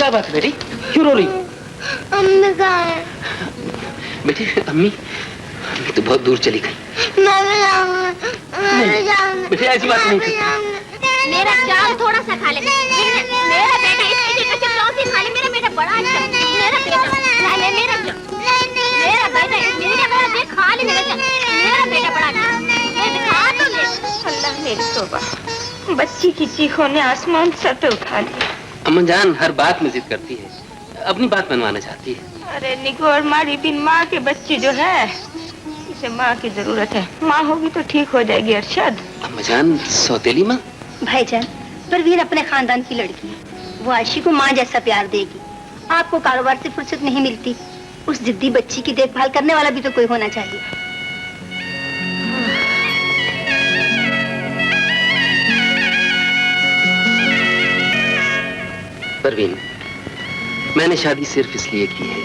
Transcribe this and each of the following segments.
क्या बात है बेटी, क्यों रो रही? अम्मी कहाँ है? बेटी अम्मी तो बहुत दूर चली गई। बेटी ऐसी बात नहीं करती। मेरा चावल थोड़ा सा खा ले। मेरा बेटा इसकी जगह चौथी खा ले। मेरा बेटा बड़ा अच्छा। मेरा बेटा मेरा बेटा देख खा ले। मेरा बेटा बड़ा अच्छा। खा तो ले। अल्लाह मेरी तौबा, बच्ची की चीखों ने आसमान सर पे उठा लिया। अम्मा जान हर बात में जिद करती है, अपनी बात मनवाना चाहती है। अरे निगोर मारी बिन माँ के बच्ची जो है, इसे माँ की जरूरत है। माँ होगी तो ठीक हो जाएगी अरशद। अम्मा जान सौतेली माँ? भाईजान, परवीन अपने खानदान की लड़की है, वो आशी को माँ जैसा प्यार देगी। आपको कारोबार से फुर्सत नहीं मिलती, उस जिद्दी बच्ची की देखभाल करने वाला भी तो कोई होना चाहिए। परवीन, मैंने शादी सिर्फ इसलिए की है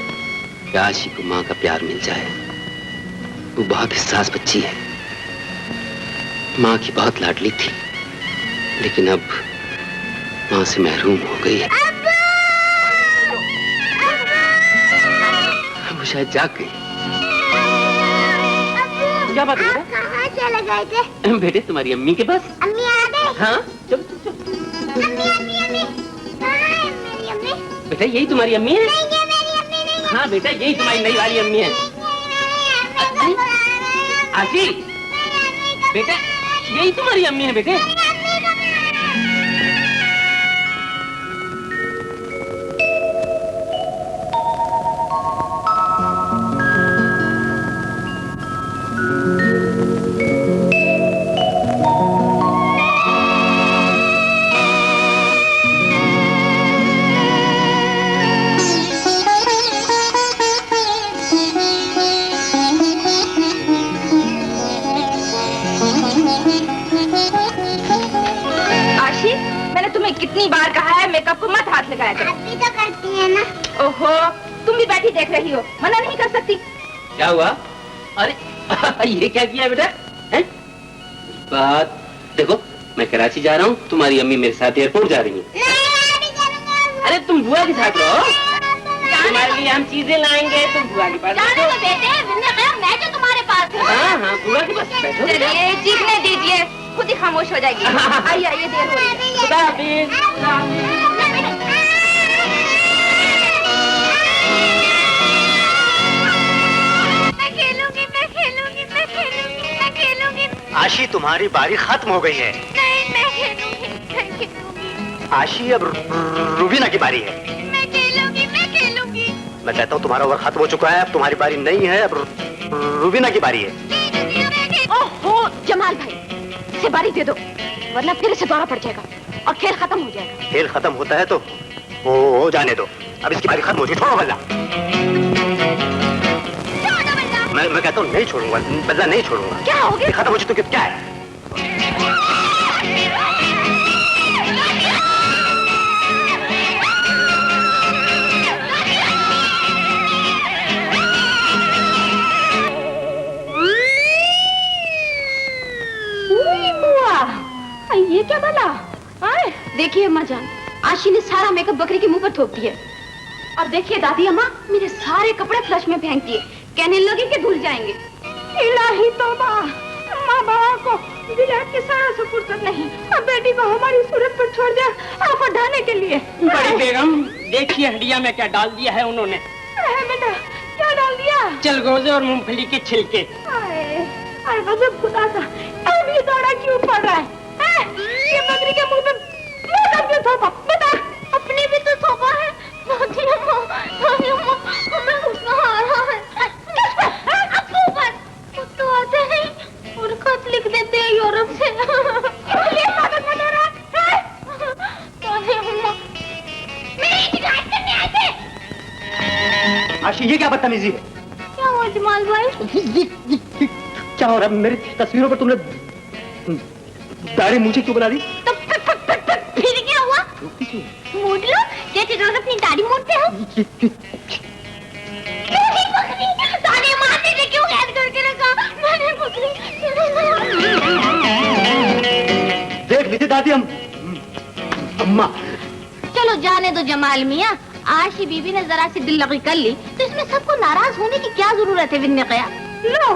कि आशी को माँ का प्यार मिल जाए। वो बहुत हिस्सास बच्ची है, माँ की बहुत लाडली थी, लेकिन अब माँ से महरूम हो गई है। वो शायद जाग गई। क्या बात है? कहाँ चले गए थे? बेटे तुम्हारी अम्मी के पास। अम्मी आ गए? हाँ चलो चलो चलो। बेटा यही तुम्हारी अम्मी है? नहीं, ये मेरी अम्मी नहीं है। हाँ बेटा यही तुम्हारी नई वाली अम्मी है। आशी बेटा यही तुम्हारी अम्मी है बेटे। कितनी बार कहा है मेकअप को मत हाथ लगाया करो। आप भी तो करती है ना। ओहो, तुम भी बैठी देख रही हो, मना नहीं कर सकती। क्या हुआ? अरे ये क्या किया बेटा? हैं? बात देखो, मैं कराची जा रहा हूँ, तुम्हारी अम्मी मेरे साथ एयरपोर्ट जा रही है। अरे तुम बुआ के साथ रहो, तुम्हारे लिए हम चीजें लाएंगे, तुम बुआ के पास जाने दो बेटे, मैं जो तुम्हारे पास हूँ। हाँ हाँ बुआ के पास बैठो। चलिए चीखने दीजिए, खुद ही खामोश हो जाएगी। आइए आइए, देर हो रही है। खुदा हाफिज। मैं खेलूंगी। आशी तुम्हारी बारी खत्म हो गई है। नहीं, मैं खेलूंगी। आशी अब रूबीना की बारी है। मैं खेलूंगी। मैं कहता हूँ तुम्हारा ओवर खत्म हो चुका है, अब तुम्हारी बारी नहीं है, अब रूबीना की बारी है। ओहो जमाल भाई, इसे बारी दे दो, वरना फिर इसे दौरा पड़ जाएगा और खेल खत्म हो जाएगा। खेल खत्म होता है तो हो जाने दो, अब इसकी बारी खत्म हो चुकी। छोड़ो बल्ला। मैं कहता हूँ नहीं छोड़ूंगा, बल्ला नहीं छोड़ूंगा। क्या हो गया? खत्म हो चुकी तो क्या है? ये क्या बना? देखिए अम्मा जान, आशी ने सारा मेकअप बकरी के मुंह पर थोप दिया। अब देखिए दादी अम्मा, मेरे सारे कपड़े फ्लश में फेंक दिए, कहने लगे कि धुल जाएंगे। इलाही तौबा, माँ बाबा को विराट के सारा से फुर्सत नहीं, अब बेटी को हमारी सूरत पर छोड़ दिया आफत ढाने के लिए। बड़ी बेगम, देखिए हंडिया में क्या डाल दिया है उन्होंने। बेटा क्या डाल दिया? चलगोजे और मूंगफली के छिलके। अरे गजब खुदा सा, अब ये दौड़ा क्यों पड़ रहा है? ये बकरी के मुंह पे क्यों थोपा? बता। अपने भी तो थोपा है। दादी अम्मा, हमें गुस्सा आ रहा है। आपके ऊपर तो आते हैं और खत लिख देते हैं यूरोप से। दादी अम्मा, मेरी शिकायत करने आए थे। आशी ये क्या बदतमीजी है? क्या हुआ जमाल भाई? क्या हो रहा है? मेरी तस्वीरों पर तुमने दाढ़ी मूछें क्यों बना दी? तो फिर क्या हुआ? मूड लो, जैसे रोज अपनी दाढ़ी मूडते हो। दाढ़ी मारने से क्यों कैद करके रखा? मैंने बकरी। देख लीजिए दादी, हम अम्मा। चलो चलो जाने दो जमाल मियाँ, आशी बीबी ने जरा सी दिल लगी कर ली तो इसमें सबको नाराज होने की क्या जरूरत है। विन्ने कया लो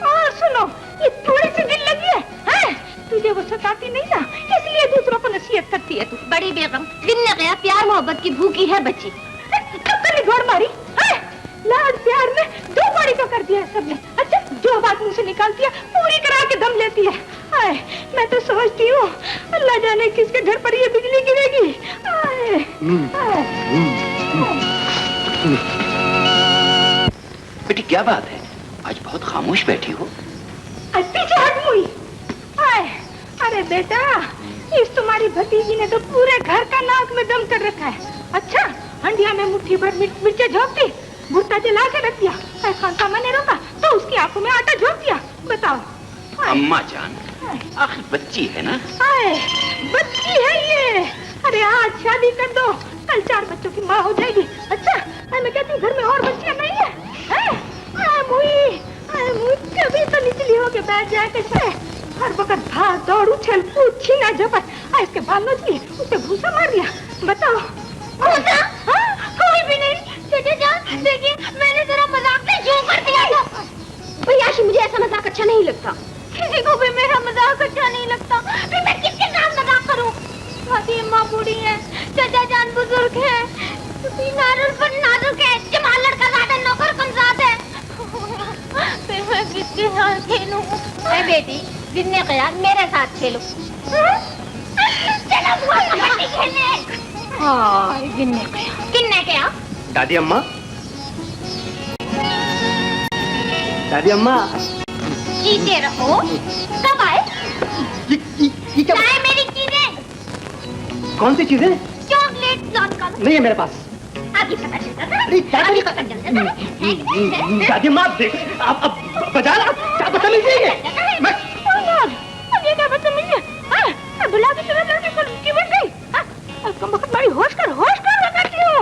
और सुनो, ये थोड़ी सी दिल लगी है? तुझे वो सताती नहीं ना, इसलिए दूसरों को नसीहत करती है तू। बड़ी बेगम, विन्ने कया प्यार मोहब्बत की भूखी है बच्ची। कब कली घोड़ मारी है? लाड प्यार में दो बारी तो कर दिया है सबने। अच्छा, जो बात मुझसे निकालती है पूरी करा के दम लेती है। आए, मैं तो सोचती हूँ अल्लाह जाने किसके घर पर ये बिजली गिरेगी। आए, बेटी क्या बात है, आज बहुत खामोश बैठी हो? पीछे हट मुई। अरे बेटा, इस तुम्हारी भतीजी ने तो पूरे घर का नाक में दम कर रखा है। अच्छा, हंडिया में मुट्ठी भर मिर्चे झोंक दी, भुट्टा जला के रख दिया, खानसा मैंने रोका तो उसकी आंखों में आटा झोंक दिया। बताओ। अम्मा जान, आखिर बच्ची है ना? बच्ची है ये। अरे आज शादी कर दो, कल 4 बच्चों की माँ हो जाएगी। अच्छा, मैं कहती हूँ घर में और बच्चियाँ नहीं है? मुई कभी तो निचली होके बैठ जाए कैसे? हर वक्त भाग दौड़ उछल कूद छीना झपट, इसके बाल नोच लिए, उसे भूसा मार दिया। बताओ। भूसा? कोई भी नहीं। चाचा जान देखिए, मैंने जरा मजाक में जो कर दिया था। भाई आशी, मुझे ऐसा मजाक अच्छा नहीं लगता। किसी को भी मेरा मजाक अच्छा नहीं लगता। फिर मैं किसके साथ मजाक करूं? दादी अम्मा बूढ़ी है, चाचा जान बुजुर्ग है, नाजुक है, जमाल लड़का ज्यादा नौकर कमजाद है। फिर मैं किसके साथ खेलूं? बेटी, विन्ने कया मेरे साथ खेलो। चलो बुआ कबड्डी खेलने। हाय विन्ने कया। किन्ने कया? दादी अम्मा, दादी अम्मा। जीते रहो। कब आए? ये क्या? लाए मेरी चीजें। कौन सी चीजें? चॉकलेट लॉट का नहीं है मेरे पास। अभी पता चलता था। अभी पता चलता था। दादी अम्मा, आप देख, आप बजा रहा, क्या बदतमीजी है ये? मैं अब ये क्या बदतमीजी है? बुला के तुरंत लड़की को लड़की बन गई। कम वक्त मारी होश कर लगाती हूँ।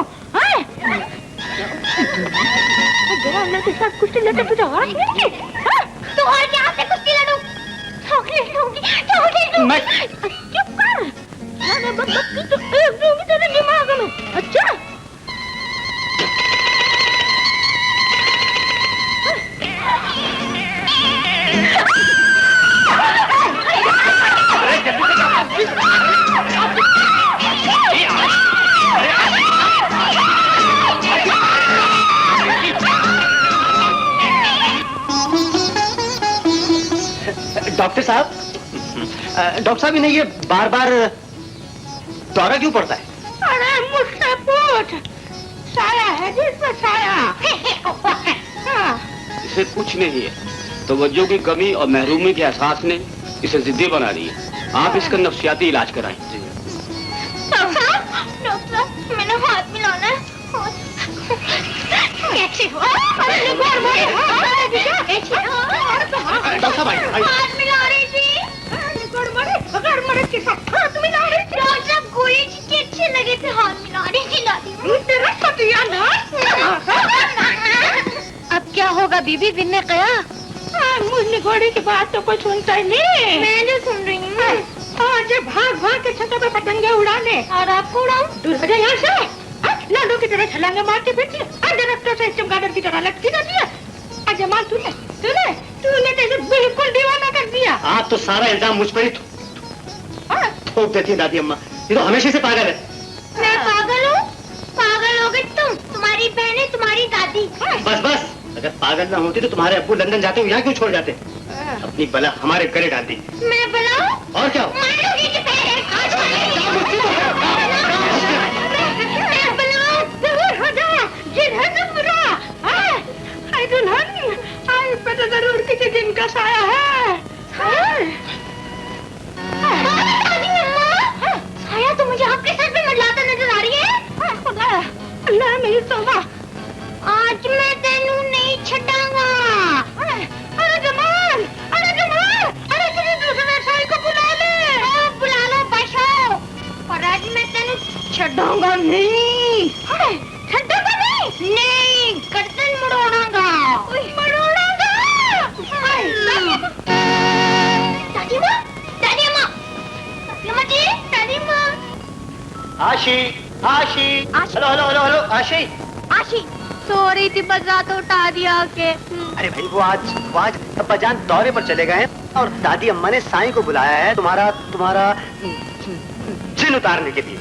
जरा लड़के साथ कुश्ती लड़ते तुझे और नहीं? तो और क्या से कुश्ती लड़ूं? चॉकलेट दूंगी। मैं चुप कर। मैं बकबक तो एक दूंगी तेरे दिमाग में। अच्छा, डॉक्टर साहब, डॉक्टर साहब, इन्हें ये बार बार दौरा क्यों पड़ता है? अरे मुझसे पूछ, साया है जिसमें साया। इसे कुछ नहीं है, तवज्जो की कमी और महरूमी के एहसास ने इसे जिद्दी बना दी है। आप इसका नफ्सियाती इलाज कराएं। डॉक्टर, मैंने हाथ मिलाना है। कैसे हो? डॉक्टर साहब, हाथ मिला रही थी। के साथ हाथ मिला रही थी। डॉक्टर गोली के अच्छे लगे थे, हाथ मिला रही थी। तेरा सत्यानाश। अब क्या होगा बीबी? विन्ने कया मुझे घोड़ी की बात तो कोई सुनता ही नहीं। मैंने सुन रही हूँ। आज भाग के छतों पे पतंगे उड़ाने। और आपको उड़ाऊं? दूर हो जाए यहाँ से। लाडो की तरह छलांगे मारती फिरती है, दरख्तों से चमगादड़ की तरह लटकी रहती है। अजमान तूने तो इसे बिल्कुल दीवाना कर दिया। आप तो सारा इल्जाम मुझ पर ही थोप देती है दादी अम्मा। ये तो हमेशा से पागल है। मैं पागल हूँ? पागल हो गई तुम, तुम्हारी बहनें, तुम्हारी दादी। बस, अगर पागल ना होती तो तुम्हारे अब्बू लंदन जाते हुए यहाँ क्यों छोड़ जाते? अपनी बला हमारे गले डाल दी। मैं बुलाऊं? और क्या? मारोगी कि पहले? मैं बुलाऊं? दूर हो जा, जिन है तो बुरा। हाय दुल्हन, हाय पता जरूर किसी दिन का साया है। दादी अम्मा, साया तो मुझे आपके सर पे मंडलाता नजर आ रही है। खुदा, अल्लाह मेरी तौबा। आज मैं तेनू नहीं छड़ांगा। अरे जमाल, अरे तुझे दूसरे साई को बुला ले। बुला लो पाशो, और आज मैं तेनू छड़ांगा नहीं। छड़ांगा नहीं? नहीं, गर्दन मुड़ोड़ांगा। दादी अम्मा जी, दादी अम्मा। आशी, आशी, हेलो हेलो हेलो हेलो, आशी। आशी सो रही थी, बस रात उठा दिया के। अरे भाई वो आज अब्बाजान दौरे पर चले गए और दादी अम्मा ने साईं को बुलाया है तुम्हारा जिन उतारने के लिए।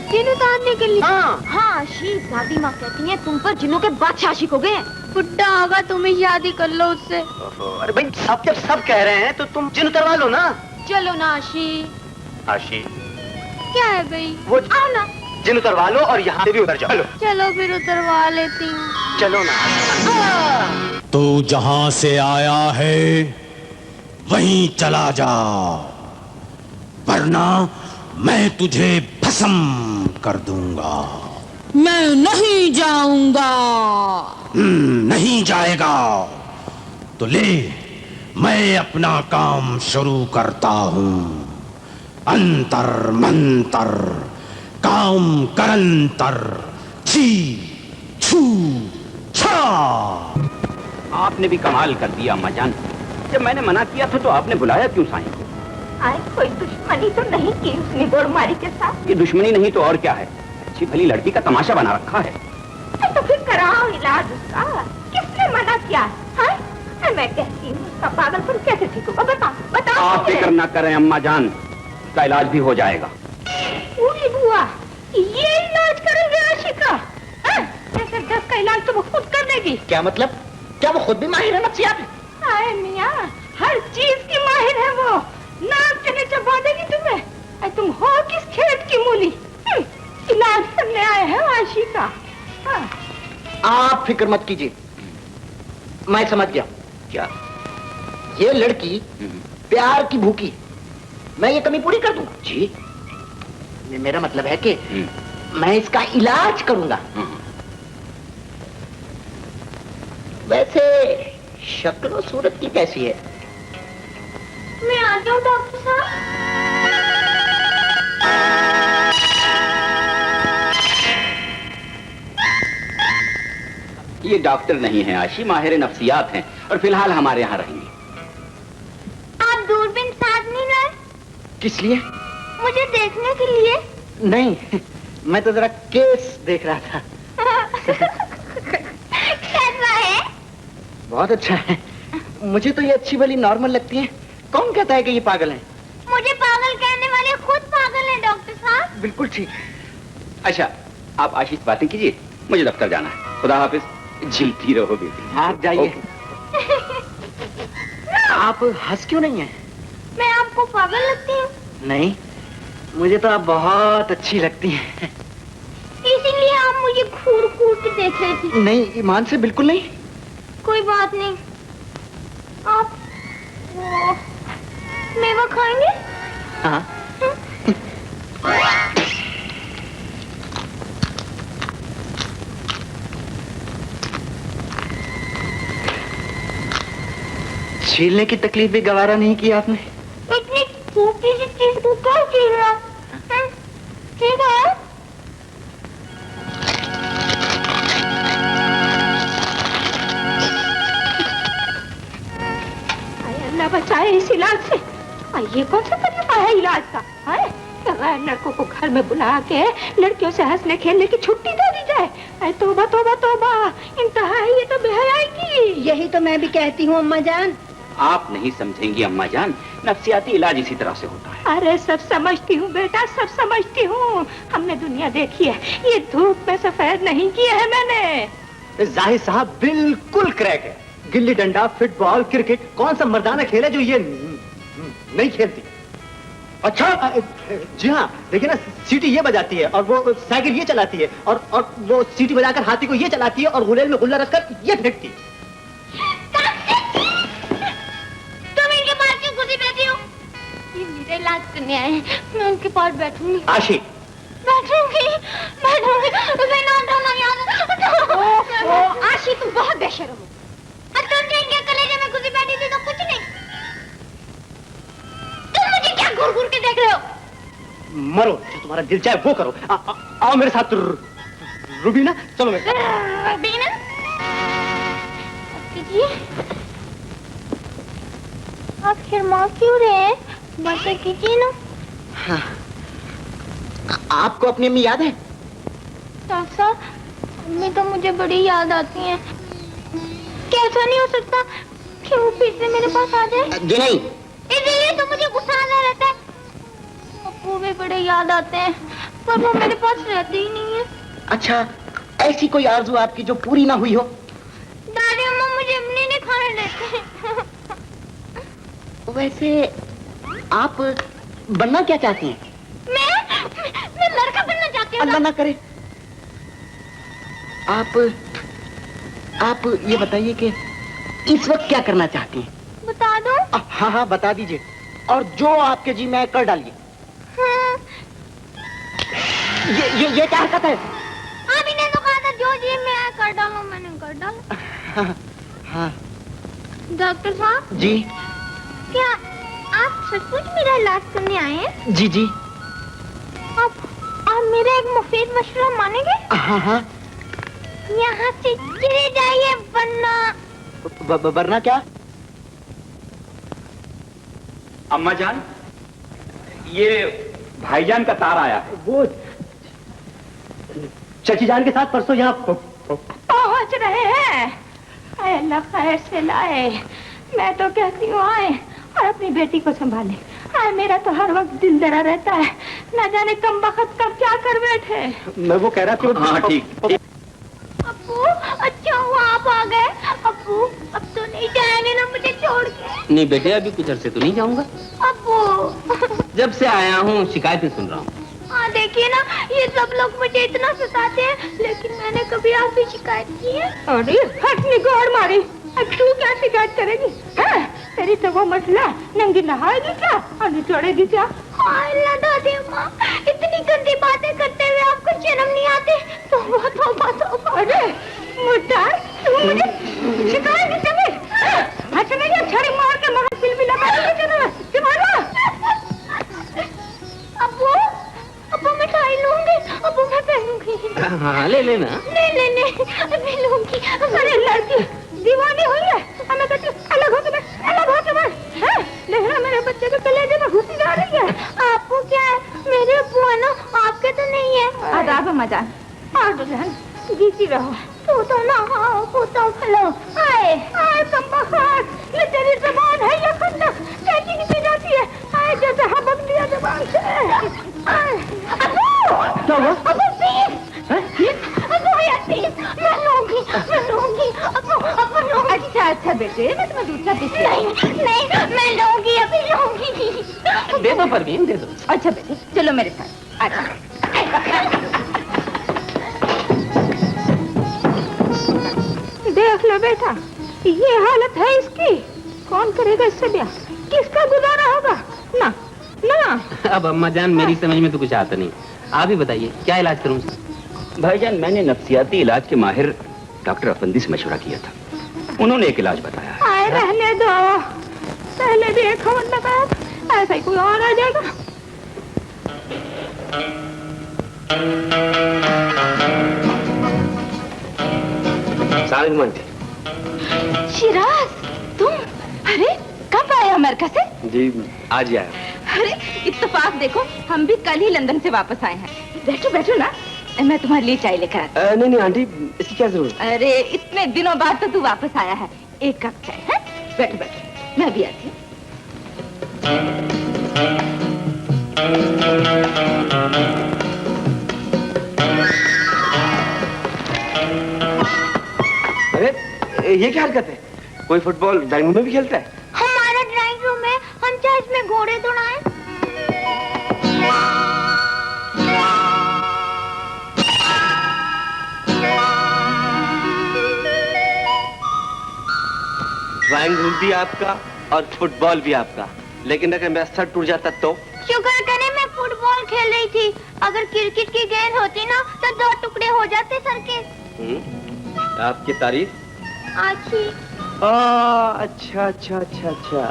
जिन उतारने के लिए? हाँ हाँ आशी, दादी माँ कहती है तुम पर जिनों के बादशाह आशिक हो गए हैं। बुड्ढा होगा, तुम ही शादी कर लो उससे। अरे भाई जब सब कह रहे हैं तो तुम जिन उतरवा लो ना। चलो ना आशी। आशी क्या है भाई? वो आओ ना। जिन उतरवा लो और यहाँ से भी उतर जाओ। चलो फिर उतरवा लेती हूँ। चलो ना। तू जहां से आया है वहीं चला जा, वरना मैं तुझे भस्म कर दूंगा। मैं नहीं जाऊंगा। नहीं जाएगा तो ले, मैं अपना काम शुरू करता हूँ। अंतर मंतर काम करंतर, छी छू छा। आपने भी कमाल कर दिया अम्मा जान। जब मैंने मना किया था तो आपने बुलाया क्यों साईं को? अरे कोई दुश्मनी तो नहीं की उसने गोड़मारी के साथ? ये दुश्मनी नहीं तो और क्या है? अच्छी भली लड़की का तमाशा बना रखा है। तो फिर कराओ इलाज उसका। किसने मना किया? हाँ? मैं कहती हूँ उसका पागलपन कैसे ठीक होगा? बताओ आप फिक्र न करें अम्मा जान, उसका इलाज भी हो जाएगा। पूरी बुआ, ये इलाज करेंगे आशी का? जैसे 10 का इलाज तो वो खुद कर देगी। क्या मतलब? क्या वो खुद भी माहिर है नफ्सियात? अरे मियाँ, हर चीज की माहिर है वो। नाक के नीचे बांधेगी तुम्हें। अरे तुम हो किस खेत की मूली? इलाज करने आए हैं आशी का। हाँ। आप फिक्र मत कीजिए, मैं समझ गया। क्या? ये लड़की प्यार की भूखी, मैं ये कमी पूरी कर दूंगा। जी? मेरा मतलब है कि मैं इसका इलाज करूंगा। वैसे शक्ल और सूरत की कैसी है? मैं आ जाऊँ डॉक्टर साहब? ये डॉक्टर नहीं है आशी, माहिर नफ्सियात हैं और फिलहाल हमारे यहाँ रहेंगे। आप दूरबीन साथ नहीं लाए? किस लिए? मुझे देखने के लिए। नहीं, मैं तो जरा केस देख रहा था। कैसा है? बहुत अच्छा है। मुझे तो ये अच्छी भली नॉर्मल लगती है। कौन कहता है कि ये पागल है? मुझे पागल कहने वाले खुद पागल हैं डॉक्टर साहब। बिल्कुल ठीक। अच्छा, आप आशीष बातें कीजिए, मुझे दफ्तर जाना है। खुदा हाफिज। जीती रहो बेटी। आप जाइए। आप हंस क्यों नहीं हैं? मैं आपको पागल लगती हूँ? नहीं, मुझे तो आप बहुत अच्छी लगती हैं। इसीलिए आप मुझे घूर घूर के देख रहे थे? नहीं, ईमान से बिल्कुल नहीं। कोई बात नहीं। आप वो मेवा खाएंगे? हाँ। छीलने की तकलीफ भी गवारा नहीं की आपने। इतनी छोटी सी चीज को क्या छीलना? ठीक है। अल्लाह बचाए इस इलाज से। ये कौन सा तरीका है इलाज का? गैर लड़कों को घर में बुला के लड़कियों से हंसने खेलने की छुट्टी दे दी जाए। अरे तौबा तौबा तौबा, इंतहा है ये तो बेहयाई की। यही तो मैं भी कहती हूँ अम्मा जान। आप नहीं समझेंगी अम्मा जान, नफ्सियाती इलाज इसी तरह से होता है। अरे सब समझती हूँ बेटा, सब समझती हूँ। हमने दुनिया देखी है, ये धूप में सफेद नहीं किया है मैंने। जाहिर साहब बिल्कुल क्रैक है। गिल्ली डंडा, फुटबॉल, क्रिकेट, कौन सा मर्दाना खेल है जो ये नहीं खेलती? अच्छा, जी हाँ, देखिए ना, सीटी ये बजाती है और वो साइकिल ये चलाती है और वो सीटी बजाकर हाथी को ये चलाती है और गुलेल में गुल्ला रखकर ये फेंकती है। तुम इनके पास क्यों घुसी बैठी हो? ये मेरा इलाज करने आए हैं, मैं उनके पास बैठूंगी। आशी, बैठूंगी। उसे नाम ढूंढना याद। आशी तुम बहुत बेशर्म हो। तुम इनके कलेजे में घुसी बैठी थी तो कुछ नहीं। तुम मुझे क्या घूर घूर के देख रहे हो? मरो, जो तुम्हारा दिल चाहे वो करो। आओ मेरे साथ रुबीना, चलो मेरे साथ। रुबीना? आप शर्मा क्यों रहे हैं? बातें कीजिए ना। हाँ। आपको अपनी अम्मी याद है? डॉक्टर साहब, मम्मी तो मुझे बड़ी याद आती है। कैसा नहीं हो सकता कि वो फिर से मेरे पास आ जाए? जी नहीं, इसलिए तो मुझे गुस्सा आना रहता है। अप्पू भी बड़े याद आते हैं, पर वो मेरे पास रहते ही नहीं है। अच्छा, ऐसी कोई आरज़ू आपकी जो पूरी ना हुई हो? दादी अम्मा मुझे इमली नहीं खाने देते। वैसे आप बनना क्या चाहती हैं? मैं लड़का बनना चाहती हूँ। अल्लाह ना करे। आप ये बताइए कि इस वक्त क्या करना चाहती हैं? बता दो। हाँ हाँ बता दीजिए, और जो आपके जी में कर डालिए। हाँ। ये क्या हरकत है? अभी ने तो कहा था जो जी मैं कर डालूं, मैंने कर डाला। हाँ। डॉक्टर साहब जी। क्या आप सचमुच मेरा इलाज करने आए हैं? जी जी। आप मेरा एक मुफीद मशवरा मानेंगे? हाँ हाँ। यहाँ से चले जाइए वरना। वरना क्या? अम्मा जान, ये भाईजान का तार आया है। वो चची जान के साथ परसों यहाँ पहुंच रहे हैं। आए अल्लाह खैर से लाए। मैं तो कहती हूँ आए और अपनी बेटी को संभाले। आए मेरा तो हर वक्त दिल डरा रहता है, न जाने कम वक्त कब क्या कर बैठे। मैं वो कह रहा था। हाँ ठीक। अप्पू, अच्छा हुआ आप आ गए। अप्पू अब तो नहीं जाएंगे ना मुझे छोड़ के? नहीं बेटे, अभी कुछ अरसे तो नहीं जाऊंगा। अप्पू जब से आया हूँ शिकायतें सुन रहा हूँ। हाँ देखिए ना, ये सब लोग मुझे इतना सताते हैं, लेकिन मैंने कभी आपसे शिकायत की है? अरे हटनी गोड़ मारी। अब तू क्या शिकायत करेगी? हाँ? तेरी तो वो मसला नंगी नहाएगी क्या और निचोड़ेगी क्या? हाय अल्लाह दादी अम्मा, इतनी गंदी बातें करते हुए आपको शर्म नहीं आती? तौबा तौबा तौबा। अरे मुद्दा, तू मुझे शिकायत नहीं करी? अच्छा नहीं, छड़ी मार के मगर फिल्मी लगा दूंगी तुम्हारा। अब्बू मिठाई लूंगी, अब्बू मैं पहनूंगी। हाँ ले लेना। नहीं मैं लूंगी। अरे लड़की दीवानी हुई है। हमें कहती अलग हो के बैठ, अलग हो के बैठ। देखना मेरे बच्चे के कलेजे में घुसी जा रही है। आपको क्या है? मेरे अब्बू है ना, आपके तो नहीं है। आदाब मजान और दुल्हन जीती रहो। तू तो ना हाँ पूछो फलो। आए आए कम्बख्त, ये तेरी ज़बान है या खंडक? कैसी निकल जाती है? आए जैसे हबक दिया ज़बान से। क्या हुआ? अब्बू प्लीज, अब्बू यार प्लीज, मैं लूंगी। अब्बू लूंगी। अच्छा बेटे, मैं तुम्हें दूसरा पीछे। नहीं मैं लूंगी, अभी लूंगी। दे दो परवीन, दे दो। अच्छा बेटे चलो मेरे साथ। अच्छा देख लो बेटा, ये हालत है इसकी। कौन करेगा इससे ब्याह? किसका गुजारा होगा? ना ना। अब अम्मा जान मेरी समझ में तो कुछ आता नहीं, आप ही बताइए क्या इलाज करूं? भाईजान, मैंने नफ्सियाती इलाज के माहिर डॉक्टर अफंदी से मशवरा किया था, उन्होंने एक इलाज बताया है। आए रहने दो, पहले भी एक खबर लगाया, ऐसा ही कोई और आ जाएगा। शिराज, तुम? अरे कब आए अमेरिका से? जी आज ही आया। अरे इत्तेफाक देखो, हम भी कल ही लंदन से वापस आए हैं। बैठो बैठो ना, मैं तुम्हारे लिए चाय लेकर आती। नहीं आंटी, इसकी क्या जरूरत? अरे इतने दिनों बाद तो तू वापस आया है, एक कप चाय है? बैठो बैठो, मैं भी आती हूँ। अरे ये क्या हरकत है? कोई फुटबॉल ड्राइंग रूम में भी खेलता है? हमारा ड्राइंग रूम है, हम चाहे इसमें घोड़े दौड़ाएं। ड्राइंग रूम भी आपका और फुटबॉल भी आपका, लेकिन अगर मेरा सर टूट जाता तो? शुक्र करें मैं फुटबॉल खेल रही थी, अगर क्रिकेट की गेंद होती ना तो 2 टुकड़े हो जाते सर के। आपकी तारीफ? अच्छी। अच्छा अच्छा अच्छा अच्छा,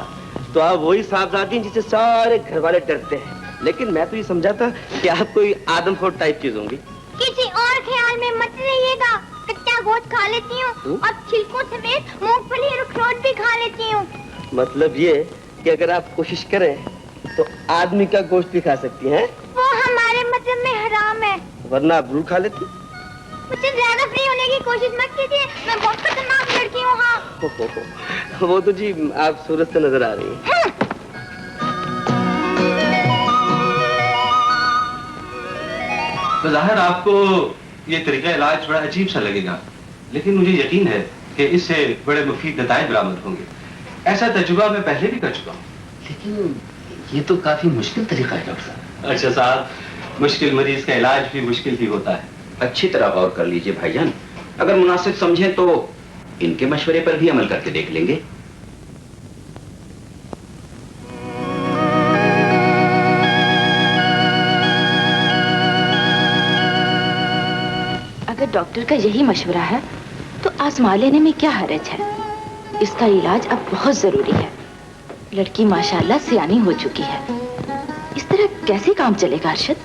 तो आप वही साहबजादी हैं जिसे सारे घर वाले डरते हैं, लेकिन मैं तो ये समझा था कि आप कोई आदमखोर टाइप चीज होंगी। किसी और ख्याल में मत रहिएगा, कच्चा गोश्त खा लेती हूँ और छिलकों समेत मूंगफली और अखरोट भी खा लेती हूँ। मतलब ये कि अगर आप कोशिश करें तो आदमी का गोश्त भी खा सकती हैं? वो हमारे मजहब में हराम है। वरना आप रूह खा लेती? मुझसे ज्यादा फ्री होने की कोशिश मत कीजिए, मैं बहुत खतरनाक लड़की हूँ। हाँ वो तो जी आप सूरत से नजर आ रही हैं। तो जाहिर आपको ये तरीका इलाज बड़ा अजीब सा लगेगा, लेकिन मुझे यकीन है कि इससे बड़े मुफीद नताइज बरामद होंगे। ऐसा तजुर्बा मैं पहले भी कर चुका हूँ। लेकिन ये तो काफी मुश्किल तरीका है डॉक्टर साहब। अच्छा साहब, मुश्किल मरीज का इलाज भी मुश्किल ही होता है। अच्छी तरह गौर कर लीजिए भाईजान, अगर मुनासिब समझें तो इनके मशवरे पर भी अमल करके देख लेंगे। अगर डॉक्टर का यही मशवरा है तो आजमा लेने में क्या हर्ज है। इसका इलाज अब बहुत जरूरी है। लड़की माशाल्लाह सियानी हो चुकी है। इस तरह कैसे काम चलेगा अरशद?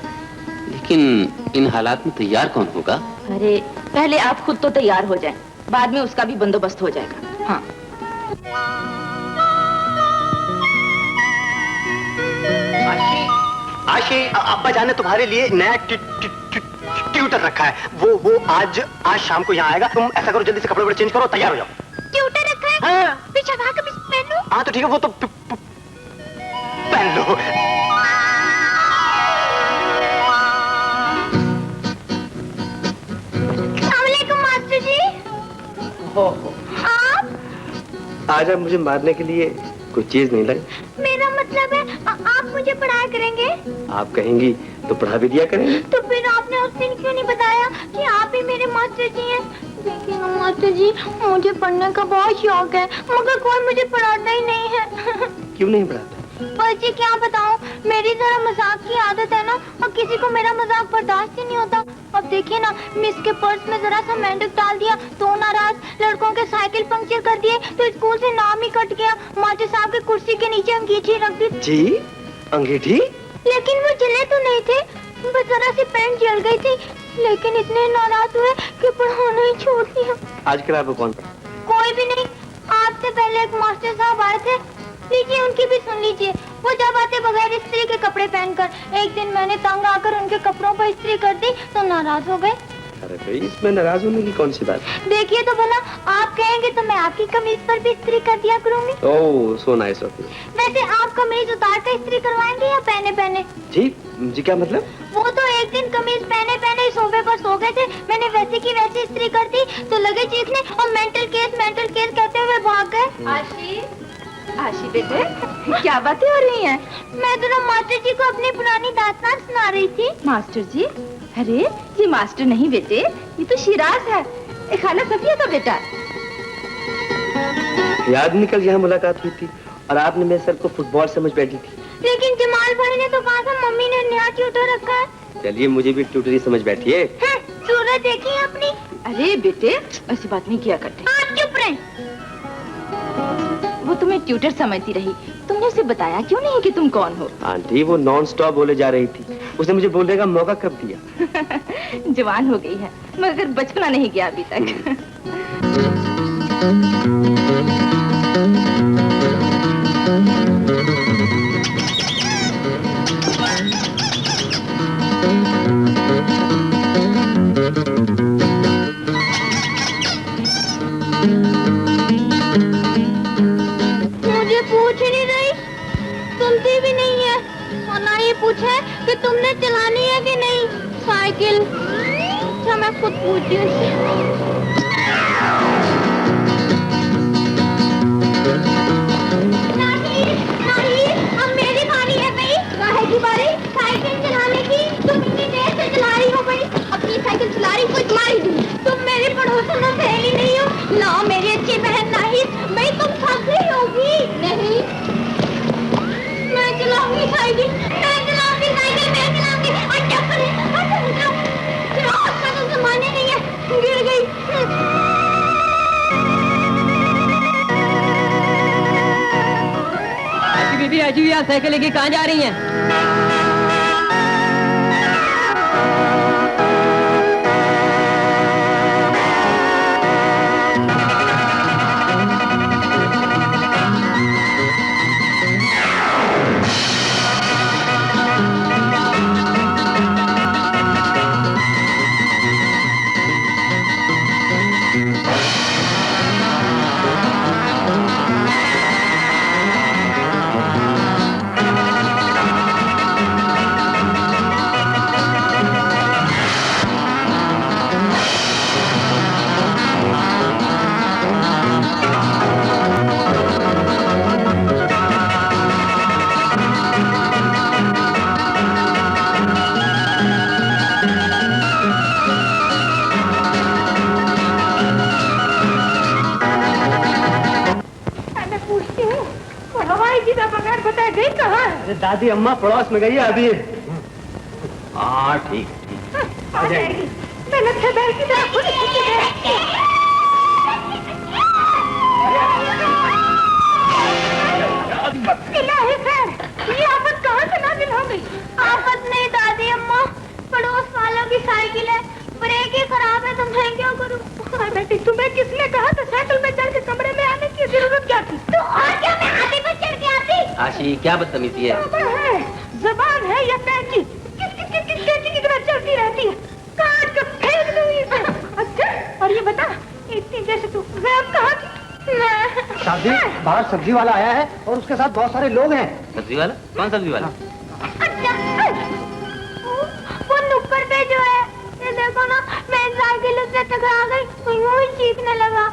लेकिन इन हालात में तैयार कौन होगा? अरे पहले आप खुद तो तैयार हो जाएं, बाद में उसका भी बंदोबस्त हो जाएगा। हाँ आशी, अब्बा जान ने तुम्हारे लिए नया ट्यूटर रखा है। वो आज शाम को यहाँ आएगा। तुम ऐसा करो, जल्दी से कपड़े चेंज करो, तैयार हो जाओ। ट्यूटर रखा है? हाँ। पिछवा कमीज पहन लो। हाँ तो ठीक है, वो तो पहन लो। अस्सलामुअलैकुम मास्टर जी। आप? आज आप मुझे मारने के लिए कोई चीज नहीं लाई। मेरा मतलब है आप मुझे पढ़ाया करेंगे? आप कहेंगी तो पढ़ा भी दिया करेंगे। तो फिर आपने उस दिन क्यों नहीं बताया कि आप ही मेरे मास्टर जी हैं? लेकिन मास्टर जी, मुझे पढ़ने का बहुत शौक है, मगर कोई मुझे पढ़ाता ही नहीं है। क्यों नहीं पढ़ाता? बस जी क्या बताऊं, मेरी जरा मजाक की आदत है ना, और किसी को मेरा मजाक बर्दाश्त ही नहीं होता। अब देखिए ना, मिस के पर्स में जरा सा मेंढक डाल दिया तो नाराज, लड़कों के साइकिल पंक्चर कर दिए तो स्कूल से नाम ही कट गया, मास्टर साहब की कुर्सी के नीचे अंगीठी रख दी। जी अंगीठी? लेकिन वो जले तो नहीं थे, बस जरा सी पेंट जल गई थी। लेकिन इतने नाराज हुए कि पढ़ाना ही छोड़ दिया। आज क्लास में कौन पढ़ा? कोई भी नहीं। आपसे पहले एक मास्टर साहब आए थे, लीजिए उनकी भी सुन लीजिए। वो जब आते बगैर इस्त्री के कपड़े पहनकर, एक दिन मैंने तंग आकर उनके कपड़ों पर इस्त्री कर दी तो नाराज हो गए। अरे भाई, इसमें नाराज होने की कौन सी बात? देखिए तो भला, आप कहेंगे तो मैं आपकी कमीज पर भी इस्त्री कर दिया करूंगी। ओह सो नाइस ऑफ यू। वैसे आप कमीज उतार कर इस्त्री करवाएंगे या पहने पहने? जी क्या मतलब? वो तो एक दिन कमीज पहने पहने सोफे पर सो गए थे, मैंने वैसे की वैसे इस्त्री कर दी तो लगे चीखने और मेंटल केस कहते हुए भाग गए। आशी बेटे, क्या बातें हो रही हैं? मैं जरा मास्टर जी को अपनी पुरानी दास्तान सुना रही थी। मास्टर जी? अरे ये मास्टर नहीं बेटे, ये तो शिराज है, खाला सफिया का बेटा। याद निकल यहाँ मुलाकात हुई थी और आपने मेरे सर को फुटबॉल समझ बैठी थी। लेकिन जमाल भाई ने तो कहा था मम्मी ने नया ट्यूटर रखा है। चलिए मुझे भी ट्यूटरी समझ बैठी है। सूरत देखी अपनी? अरे बेटे ऐसी बात नहीं किया करते। आप चुप रहे। वो तुम्हें ट्यूटर समझती रही, तुमने उसे बताया क्यों नहीं कि तुम कौन हो? आंटी वो नॉन स्टॉप बोले जा रही थी, उसने मुझे बोलने का मौका कब दिया? जवान हो गई है मगर बचपना नहीं गया अभी तक। मुझे पूछ नहीं रही, सुनती भी नहीं है, और ना ये पूछे कि तुमने चलानी है कि नहीं साइकिल। अच्छा मैं खुद पूछती हूँ उससे। नहीं, अब मेरी बारी है भाई। काहे की बारी? साइकिल चलाने की। तुम इतनी देर से चला रही हो भाई, अपनी साइकिल चला रही, कोई तुम्हारी दूँ। तुम मेरी पड़ोसन और सहेली नहीं हो ना, मेरी अच्छी बहन नहीं भाई, तुम थक गई होगी। नहीं, मैं चलाऊंगी साइकिल, मैं चलाऊंगी साइकिल, मैं चलाऊंगी। अच्छा करे, तो जमाने नहीं है, गिर गई। बीबी आजी हुई, साइकिल लेके कहाँ जा रही हैं? बेजीदा बगैर बताए गई कहाँ? अरे दादी अम्मा पड़ोस में गई है अभी। हाँ ठीक ठीक आ जाएगी। मैंने अच्छा बैठ की तरह खुद इलाही खैर, ये आफत कहाँ से नाजिल हो गई? आफत नहीं दादी अम्मा, पड़ोस वालों की साइकिल है, ब्रेक ही खराब है, तो मैं क्या करूं? बेटी तुम्हें किसने कहा था साइकिल में चढ़ के कमरे में आने की जरूरत क्या थी? तो और क्या मैं हाथी पर चढ़ के आती? आशी क्या बदतमीजी है? जबान है या कैंची? किस कैंची की तरह चलती रहती है? काट कर फेंक दूं इसे। अच्छा, और ये बता, इतनी जैसे तू वैब कहाँ थी? दादी बाहर सब्जी वाला आया है और उसके साथ बहुत सारे लोग हैं। सब्जी वाला? कौन सब्जी वाला? अच्छा, वो नुक्कड़ पे जो है, ये देखो ना, मैं साइकिल उससे टकरा गई, तो यूं ही चीखने लगा।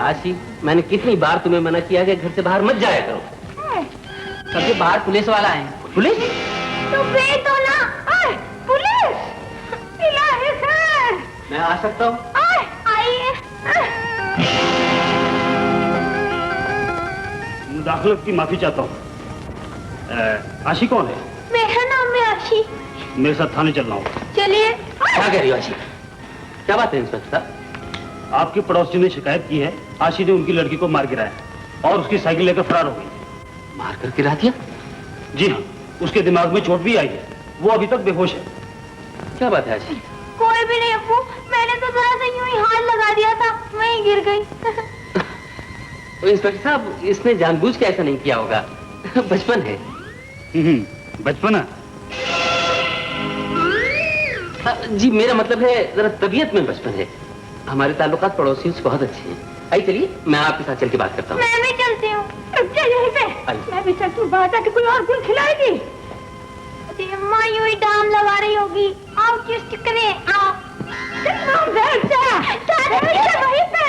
आशी, मैंने कितनी बार तुम्हें मना किया कि घर से बाहर मत जाया करो। सबसे बाहर पुलिस वाला है। पुलिस? तो भेज दो ना। पुलिस? इलाही खैर। मैं आ सकता हूँ? आइए। मुदाखलत की माफी चाहता हूँ। आशी कौन है? मेरा नाम है आशी। मेरे साथ थाने चल रहा हूँ। चलिए। क्या कह रही हो आशी? क्या बात है इंस्पेक्टर साहब? आपके पड़ोसी ने शिकायत की है, आशी ने उनकी लड़की को मार गिराया और उसकी साइकिल लेकर फरार हो गई। मार कर गिरा दिया? जी हाँ, उसके दिमाग में चोट भी आई है, वो अभी तक बेहोश है। क्या बात है आशी? कोई भी नहीं अप्पू, मैंने तो जरा सा यूं ही हाथ लगा दिया था, वहीं गिर गई। तो इंस्पेक्टर साहब, इसने जानबूझ के ऐसा नहीं किया होगा। बचपन है। बचपन है? जी मेरा मतलब है जरा तबीयत में बचपन है। हमारे ताल्लुकात पड़ोसियों से बहुत अच्छे हैं। आइए चलिए, मैं आपके साथ चल के बात करता हूँ। मैं भी चलती हूँ। अच्छा यहीं पे। मैं भी चलती हूँ, बाहर जाके कोई और गुल खिलाएगी। अरे अम्मा यूं ही दाम लगा रही होगी। आओ किस्त करें, आओ। वहीं पे।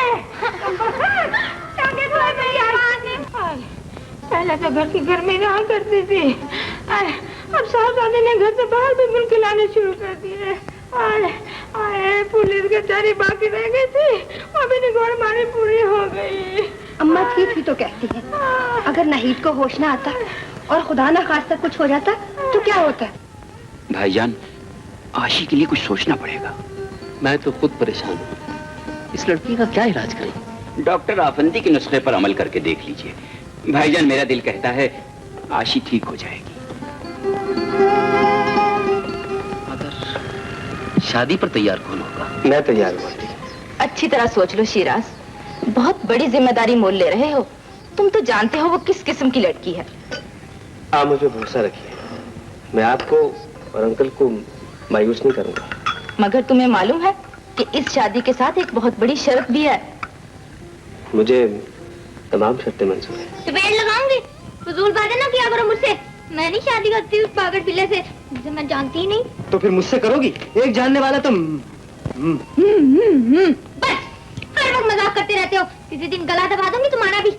पहले तो घर की गर्मी रहा करती थी, अब साहबजादे ने घर से बाहर भी गुल खिलाने शुरू कर दिए। पुलिस के चारी बाकी रह गई थी, अभी निगोड़ मारी पूरी हो गई। अम्मा थी तो कहती है, अगर नाहिद को होश ना आता और खुदा ना खास्ता कुछ हो जाता तो क्या होता? भाईजान, आशी के लिए कुछ सोचना पड़ेगा। मैं तो खुद परेशान हूँ। इस लड़की का क्या इलाज करें? डॉक्टर आफंदी के नुस्खे पर अमल करके देख लीजिए। भाईजान, मेरा दिल कहता है आशी ठीक हो जाएगी। मगर शादी पर तैयार कौन होगा? मैं तैयार हूँ। अच्छी तरह सोच लो शिराज, बहुत बड़ी जिम्मेदारी मोल ले रहे हो। तुम तो जानते हो वो किस किस्म की लड़की है। आप मुझे भरोसा रखिए, मैं आपको और अंकल को मायूस नहीं करूंगा। मगर तुम्हें मालूम है कि इस शादी के साथ एक बहुत बड़ी शर्त भी है। मुझे तमाम शर्तें मंजूर है। तो पेड़ लगाऊंगी, फजूल बातें ना किया करो मुझसे। मैं नहीं शादी करती उस पागल पिल्ले से, जिसे मैं जानती ही नहीं। तो फिर मुझसे करोगी? एक जानने वाला तो बस हर वक्त मजाक करते रहते हो। किसी दिन गला दबा दूंगी तुम्हारा भी।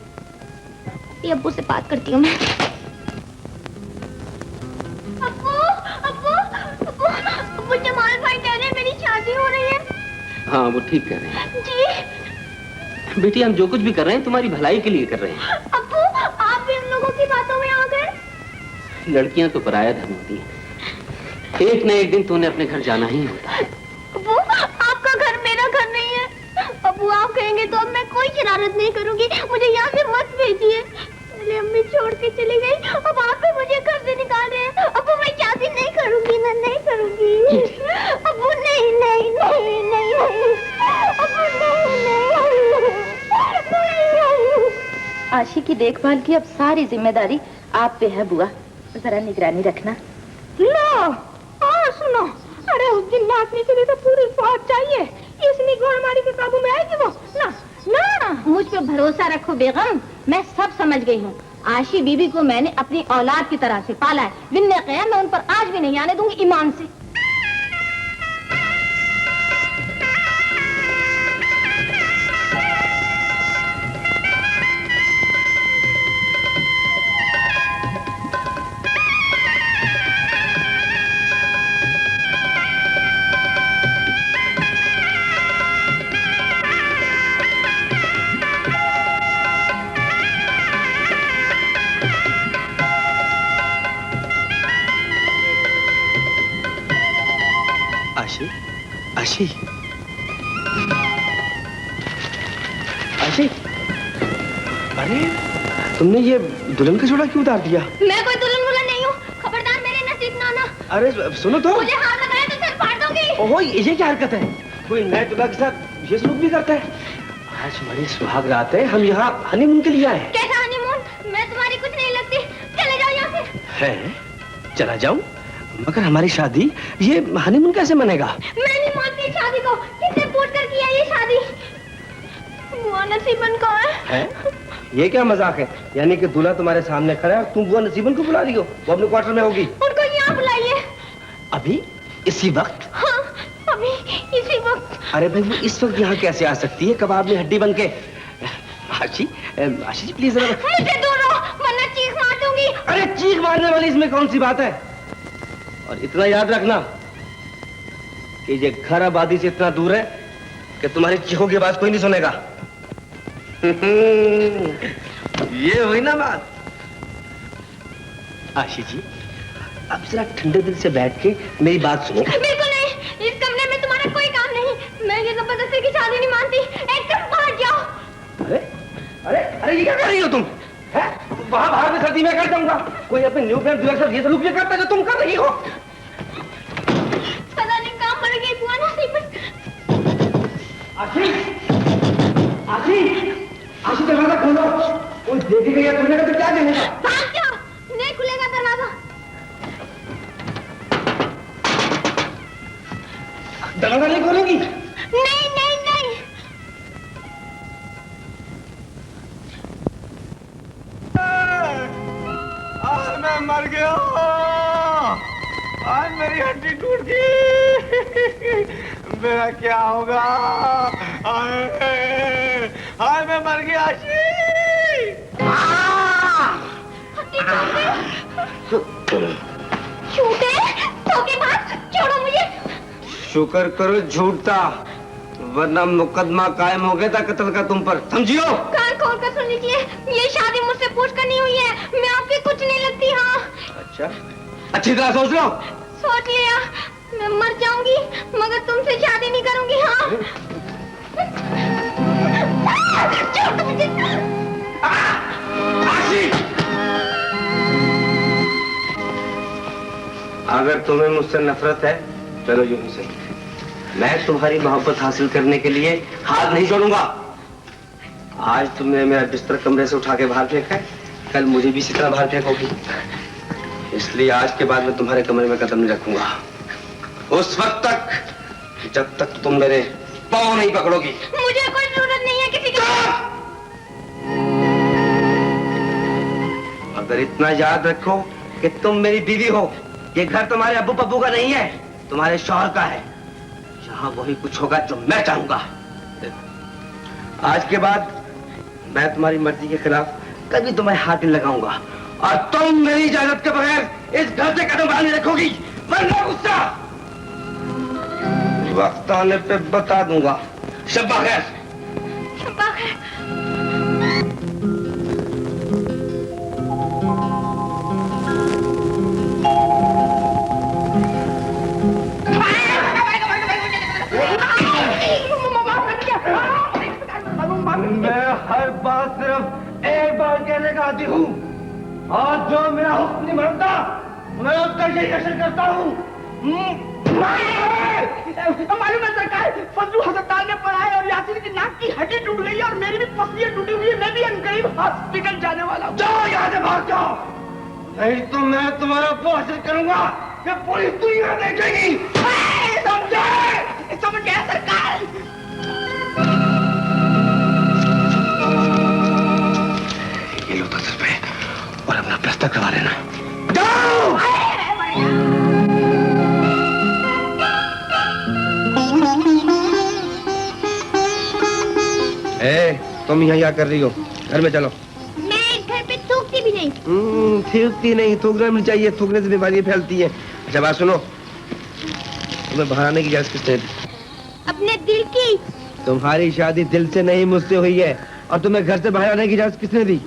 ये अब्बू से बात करती हूँ मैं। अब्बू, अब्बू, अब्बू, अब्बू, जमाल भाई कह रहे हैं मेरी शादी हो रही है। हाँ वो ठीक कह रहे हैं। जी बेटी, हम जो कुछ भी कर रहे हैं तुम्हारी भलाई के लिए कर रहे हैं। अब्बू, आप भी उन लोगों की बातों में आ गए। लड़कियां तो पराया धन होती हैं। एक न एक दिन तूने अपने घर जाना ही होता है। अब्बू, आपका घर मेरा घर नहीं है। अब्बू, आप कहेंगे तो अब मैं कोई शरारत नहीं करूंगी। मुझे यहाँ से मत भेजिए। पहले अम्मी छोड़ के चली गई, अब आप भी मुझे घर से निकाल रहे हैं। अब्बू, मैं शादी नहीं करूंगी, मैं नहीं करूंगी। अब्बू, नहीं नहीं नहीं नहीं नहीं। अब्बू, नहीं नहीं नहीं। आशी की देखभाल की अब सारी जिम्मेदारी आप पे है बुआ, जरा निगरानी रखना। लो, और सुनो, अरे उस दिन नाचने के लिए तो पूरी फौज चाहिए। इसलिए घोड़मारी के काबू में आएगी वो ना ना। मुझ पे भरोसा रखो बेगम, मैं सब समझ गई हूँ। आशी बीबी को मैंने अपनी औलाद की तरह से पाला है। बिन्ने क़याम मैं उन पर आज भी नहीं आने दूंगी ईमान से। आशी, आशी, अरे तुमने ये दुल्हन का जोड़ा क्यों उतार दिया? मैं कोई दुल्हन नहीं हूँ, खबरदार मेरे नसीब ना आना। अरे सुनो तो, मुझे हाथ लगाया तो सिर फाड़ दूंगी। ओहो ये क्या हरकत है? कोई नए दुल्हा के साथ ये सलूक भी करता है? आज हमारी सुहाग रात है, हम यहाँ हनीमून के लिए आए हैं। कैसा हनीमून? मैं तुम्हारी कुछ नहीं लगती, चले जाओ यहाँ से। है? चला जाऊं? मगर हमारी शादी, ये हनीमून कैसे मनेगा? मैं नहीं मानती शादी को, किसने पूछ कर किया ये शादी? बुआ नसीबन कौन है? ये क्या मजाक है? यानी कि दूल्हा तुम्हारे सामने खड़ा है और तुम बुआ नसीबन को बुला रही हो? वो अपने क्वार्टर में होगी। उनको यहाँ बुलाइए। अभी? इसी वक्त? हाँ, अभी इसी वक्त। अरे भाई वो इस वक्त यहाँ कैसे आ सकती है कबाब में हड्डी बन के? आशी, आशी जी प्लीज मुझे दूर रहो वरना चीख मार दूंगी। अरे चीख मारने वाली इसमें कौन सी बात है? और इतना याद रखना कि ये घर आबादी से इतना दूर है कि तुम्हारी चीखों की आवाज कोई नहीं सुनेगा। ये हुई ना बात। आशी जी अब जरा ठंडे दिल से बैठ के मेरी बात सुनो। बिल्कुल नहीं, इस कमरे में तुम्हारा कोई काम नहीं। मैं ये जबरदस्ती की शादी नहीं मानती, एकदम बाहर जाओ। अरे अरे अरे ये क्या कर रही हो तुम? है? वहां बाहर में सर्दी में कर जाऊंगा। कोई अपने न्यू फ्रेंड दूल्हा ये सलूक करता है जो तुम कर रही हो। पता नहीं काम मर गई बुआ नसीबन। आशी, आशी, आशी दरवाजा खोलो। कोई देखेगा या सुनेगा तो क्या कहेगा? भाग जाओ, नहीं खुलेगा दरवाजा। दरवाजा नहीं खोलोगी? नहीं नहीं नहीं। आज मैं मर गया। आज मेरी हड्डी टूट गई। मेरा क्या होगा? आज मैं मर गया। छूटे धोखेबाज, छोड़ो मुझे। शुक्र करो झूठता, वरना मुकदमा कायम हो गया था कत्ल का तुम पर, समझियो? कान खोल कर सुन लीजिए, ये शादी मुझसे पूछ कर नहीं हुई है, मैं आपकी कुछ नहीं लगती। हाँ अच्छा, अच्छी तरह सोच लो। सोच लिया, मैं मर जाऊंगी मगर तुमसे शादी नहीं करूंगी। हाँ छोड़ दो मुझे। अगर तुम्हें मुझसे नफरत है चलो यूं ही सही, मैं तुम्हारी मोहब्बत हासिल करने के लिए हाथ नहीं जोड़ूंगा। आज तुमने मेरा बिस्तर कमरे से उठा के बाहर फेंका है, कल मुझे भी इसी तरह बाहर फेंकोगी। इसलिए आज के बाद मैं तुम्हारे कमरे में कदम नहीं रखूंगा उस वक्त तक जब तक तुम मेरे पाँव नहीं पकड़ोगी। मुझे कोई जरूरत नहीं है किसी की। अगर इतना याद रखो कि तुम मेरी बीवी हो, ये घर तुम्हारे अब्बू पप्पू का नहीं है, तुम्हारे शौहर का है। यहाँ वही कुछ होगा जो मैं चाहूंगा। आज के बाद मैं तुम्हारी मर्जी के खिलाफ कभी तुम्हें हाथ नहीं लगाऊंगा और तुम मेरी इजाजत के बगैर इस घर से कदम बाहर नहीं रखोगी, वरना गुस्सा वक्त आने पे बता दूंगा। शब्बा खैर। शब्बा खैर। मैं हर बात सिर्फ एक बार कहने का आती हूँ और जो मेरा हुक्म नहीं मानता मैं उसका यही असर करता हूँ। मालूम है सरकार, फजलू अस्पताल में पड़ा है और यासिर की नाक की हड्डी टूट गई है और मेरी भी पसलियां टूटी हुई है। मैं भी अनकरीब हॉस्पिटल जाने वाला हूँ। जाओ यहाँ से, भाग जाओ, नहीं तो मैं तुम्हारा हासिल करूंगा कि पूरी दुनिया देखेगी। समझ गया सरकार। ये लो 10 रुपए और अपना प्लास्टर करवा लेना। जाओ। तुम यहाँ क्या कर रही हो? घर में चलो। मैं इस घर पे थूकती भी नहीं। थूकती नहीं, थूकना भी चाहिए, थूकने से बीमारी फैलती है। अच्छा बात सुनो, तुम्हें बाहर आने की इजाजत किसने दी? अपने दिल की। तुम्हारी शादी दिल से नहीं मुझसे हुई है और तुम्हें घर से बाहर आने की इजाजत किसने दी?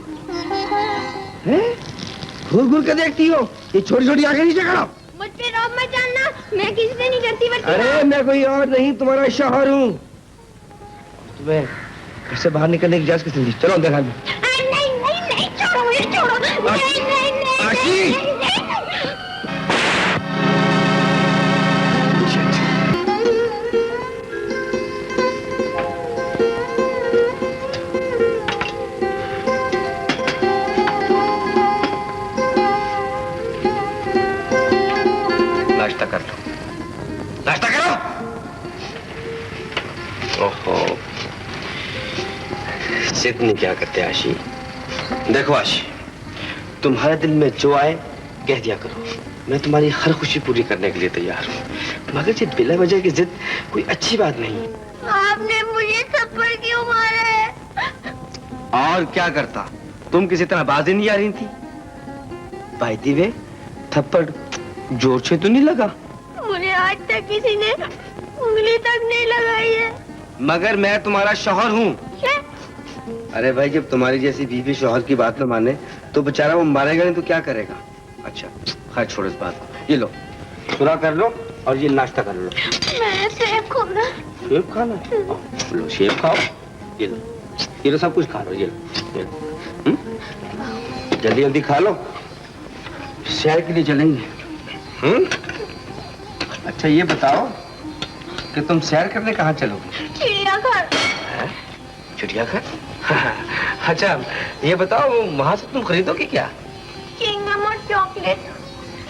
घूर घूर के देखती हो, ये छोटी छोटी आंखें नीचे करो। मुझ पे रौब मत जानना, मैं किसी से नहीं डरती बल्कि अरे मैं कोई और नहीं, तुम्हारा शौहर हूँ। तुम्हें घर से बाहर निकलने की इजाजत किसने दी? चलो अंदर घर में। नहीं नहीं नहीं, छोड़ो मुझे, छोड़ो। नहीं नहीं नहीं आशी! नाश्ता कर लो, नाश्ता करो। ओहो, जिद नहीं क्या करते आशी। देखो आशी, तुम्हारे दिल में जो आए कह दिया करो, मैं तुम्हारी हर खुशी पूरी करने के लिए तैयार हूँ, मगर ये बिला वजह की जिद कोई अच्छी बात नहीं। आपने मुझे थप्पड़ क्यों मारा है? और क्या करता, तुम किसी तरह बाजी नहीं आ रही थी। भाई दीवे, थप्पड़ जोर से तो नहीं लगा? मुझे आज तक किसी ने उंगली तक नहीं लगाई है। मगर मैं तुम्हारा शौहर हूँ। अरे भाई, जब तुम्हारी जैसी बीवी शौहर की बात न माने तो बेचारा वो मारेगा नहीं तो क्या करेगा। अच्छा खैर छोड़ो इस बात को, ये लो पूरा कर लो और ये नाश्ता कर लो। मैं सेब खाना। सेब खाना? लो सेब खाओ, ये लो सब कुछ खा लो, ये लो। जल्दी जल्दी खा लो, शहर के लिए चलेंगे। अच्छा ये बताओ कि तुम सैर करने कहाँ चलोगे? चिड़ियाघर। चिड़ियाघर? अच्छा ये बताओ वहाँ से तुम खरीदोगे क्या? चिंगम और चॉकलेट।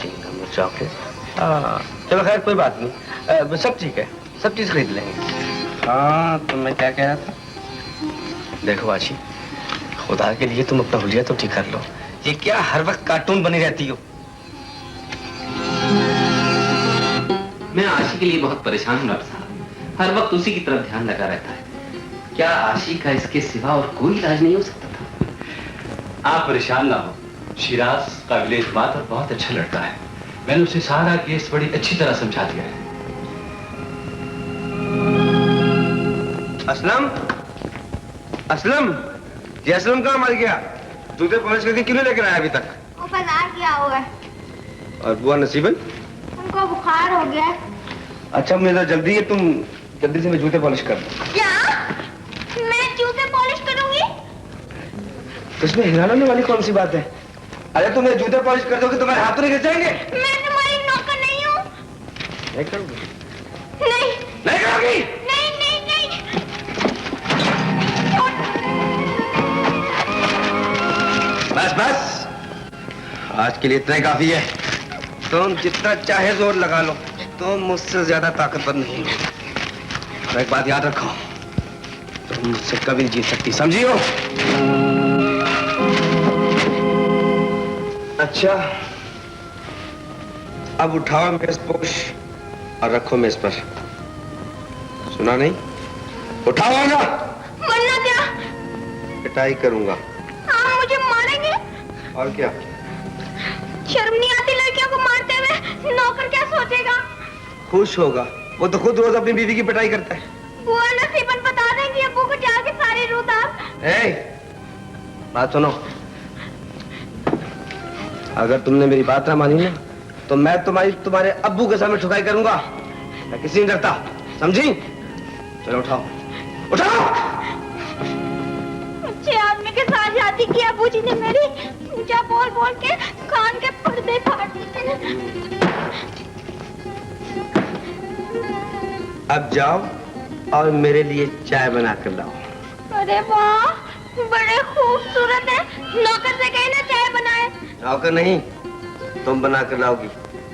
चिंगम और चॉकलेट? हाँ चलो खैर कोई बात नहीं, सब ठीक है, सब चीज खरीद लेंगे। हाँ तो मैं क्या कह रहा था, देखो आशी, खुदा के लिए तुम अपना हुलिया तो ठीक कर लो, ये क्या हर वक्त कार्टून बनी रहती हो? मैं आशी के लिए बहुत परेशान हूँ डॉक्टर साहब, हर वक्त उसी की तरफ ध्यान लगा रहता है। क्या आशी का इसके सिवा और कोई इलाज नहीं हो सकता था? आप परेशान ना हो, शिराज काबिल एतमाद और बहुत अच्छा लड़का है, मैंने उसे सारा केस बड़ी अच्छी तरह समझा दिया है। असलम, असलम, ये असलम कहाँ मर गया? जूते पॉलिश करके क्यों नहीं लेकर आया अभी तक? वो बाजार गया हुआ है। और बुआ नसीबन? उनको बुखार हो गया। अच्छा मेरा जल्दी है, तुम जल्दी से मैं जूते पॉलिश कर दो। क्या? मैं जूते पॉलिश करूंगी? इसमें हिलाने वाली कौन सी बात है? अरे तुम जूते पॉलिश कर दोगे तुम्हारे हाथ तो नहीं गिर जाएंगे? मैं तुम्हारी नौकर नहीं हूँ। नहीं करोगी? नहीं नहीं करोगी? नहीं नहीं नहीं। बस बस, आज के लिए इतना ही काफी है। तुम जितना चाहे जोर लगा लो, तुम मुझसे ज्यादा ताकतवर नहीं हो। तो एक बात याद रखो, तुम मुझसे कभी नहीं जीत सकती, समझी हो? अच्छा अब उठाओ मेजपोश और रखो मेज पर। सुना नहीं? उठाओ ना। वरना क्या? पिटाई करूंगा। आप मुझे मारेंगे? और क्या? शर्म नहीं आती लड़कियों को मारते हुए? नौकर क्या सोचेगा? खुश होगा, वो तो खुद रोज अपनी बीवी की पिटाई करता है। बुआ नसीबन बता देंगी अब्बू को जाके सारी रूत आप। बात सुनो, अगर तुमने मेरी बात ना मानी ना तो मैं तुम्हारे अब्बू के सामने ठुकाई करूंगा। मैं किसी नहीं डरता, समझी? चलो उठाओ, उठाओ। अच्छे आदमी के साथ शादी की अब्बू जी ने मेरी, ऊंचा बोल बोल के कान के पर्दे फाड़ दिए। अब जाओ और मेरे लिए चाय बना कर लाओ। अरे वाह, बड़े खूबसूरत है। नौकर से कहीं ना चाय बनाए। नौकर नहीं, तुम बना कर लाओगी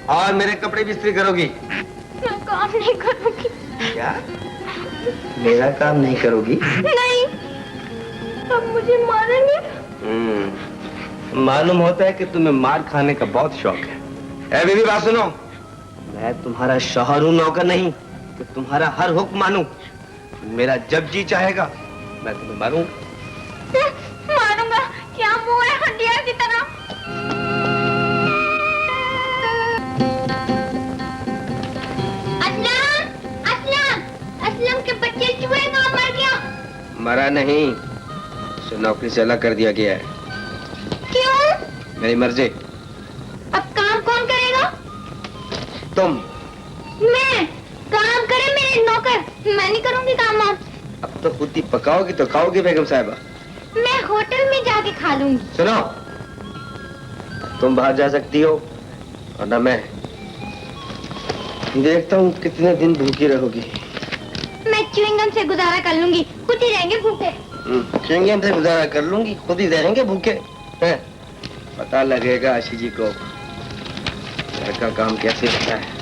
और मेरे कपड़े भी इस्त्री करोगी। मैं काम नहीं करूंगी। क्या? मेरा काम नहीं करोगी? नहीं। अब मुझे मारेंगे? मालूम होता है कि तुम्हें मार खाने का बहुत शौक है। ए बीवी बात सुनो, मैं तुम्हारा शौहर हूँ, नौकर नहीं कि तुम्हारा हर हुक्म मानूं। मेरा जब जी चाहेगा मैं तुम्हें मारूंगा। मारूंगा? क्या मुंह है हंडिया की तरह? असलम, असलम, असलम के बच्चे चूहे कहाँ मर गया? मरा नहीं, उसे नौकरी से अलग कर दिया गया है। क्यों? मेरी मर्जी। अब काम कौन करेगा? तुम मैं नहीं करूंगी काम और। अब तो खुद ही पकाओगी तो खाओगी बेगम साहिबा। मैं होटल में जाके खा लूंगी। सुनो, तुम बाहर जा सकती हो और ना मैं। देखता हूँ कितने दिन भूखी रहोगी। मैं च्युइंगम से गुजारा कर लूंगी, खुद ही रहेंगे भूखे। च्युइंगम से गुजारा कर लूंगी, खुद ही रहेंगे भूखे। है? पता लगेगा आशी जी को घर का काम कैसे होता है।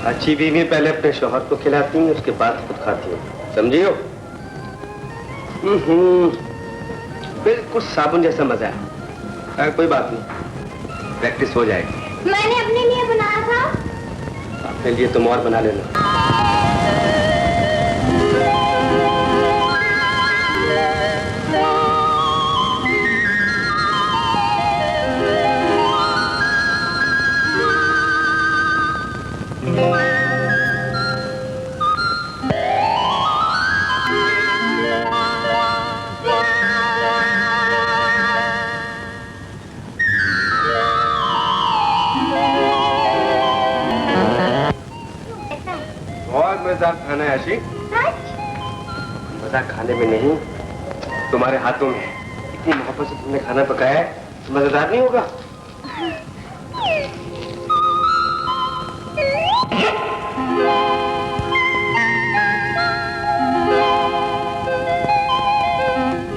अच्छी बीवी पहले अपने शौहर को खिलाती है, उसके बाद खुद खाती है, समझी हो? बिल्कुल साबुन जैसा मजा है। कोई बात नहीं, प्रैक्टिस हो जाएगी। मैंने अपने लिए बनाया था। अपने लिए तुम और बना लेना। मजेदार खाना है आशी। मजा खाने में नहीं, तुम्हारे हाथों में। इतनी मोहब्बत से तुमने खाना पकाया है, तो मजेदार नहीं होगा?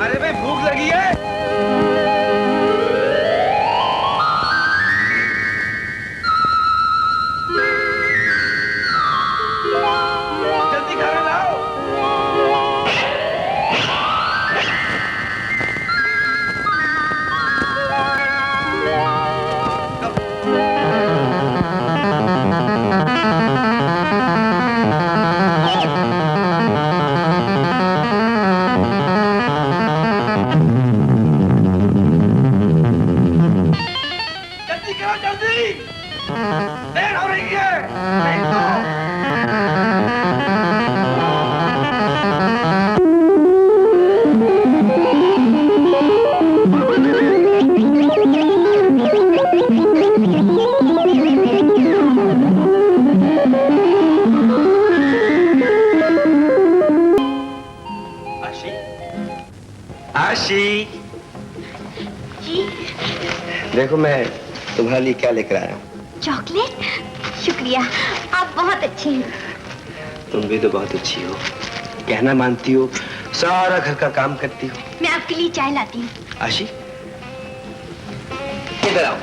अरे भाई भूख लगी है। देखो मैं तुम्हारे लिए क्या लेकर आया हूँ। चॉकलेट? शुक्रिया, आप बहुत अच्छे हैं। तुम भी तो बहुत अच्छी हो, कहना मानती हो, सारा घर का काम करती हो। मैं आपके लिए चाय लाती हूँ। आशी, इधर आओ।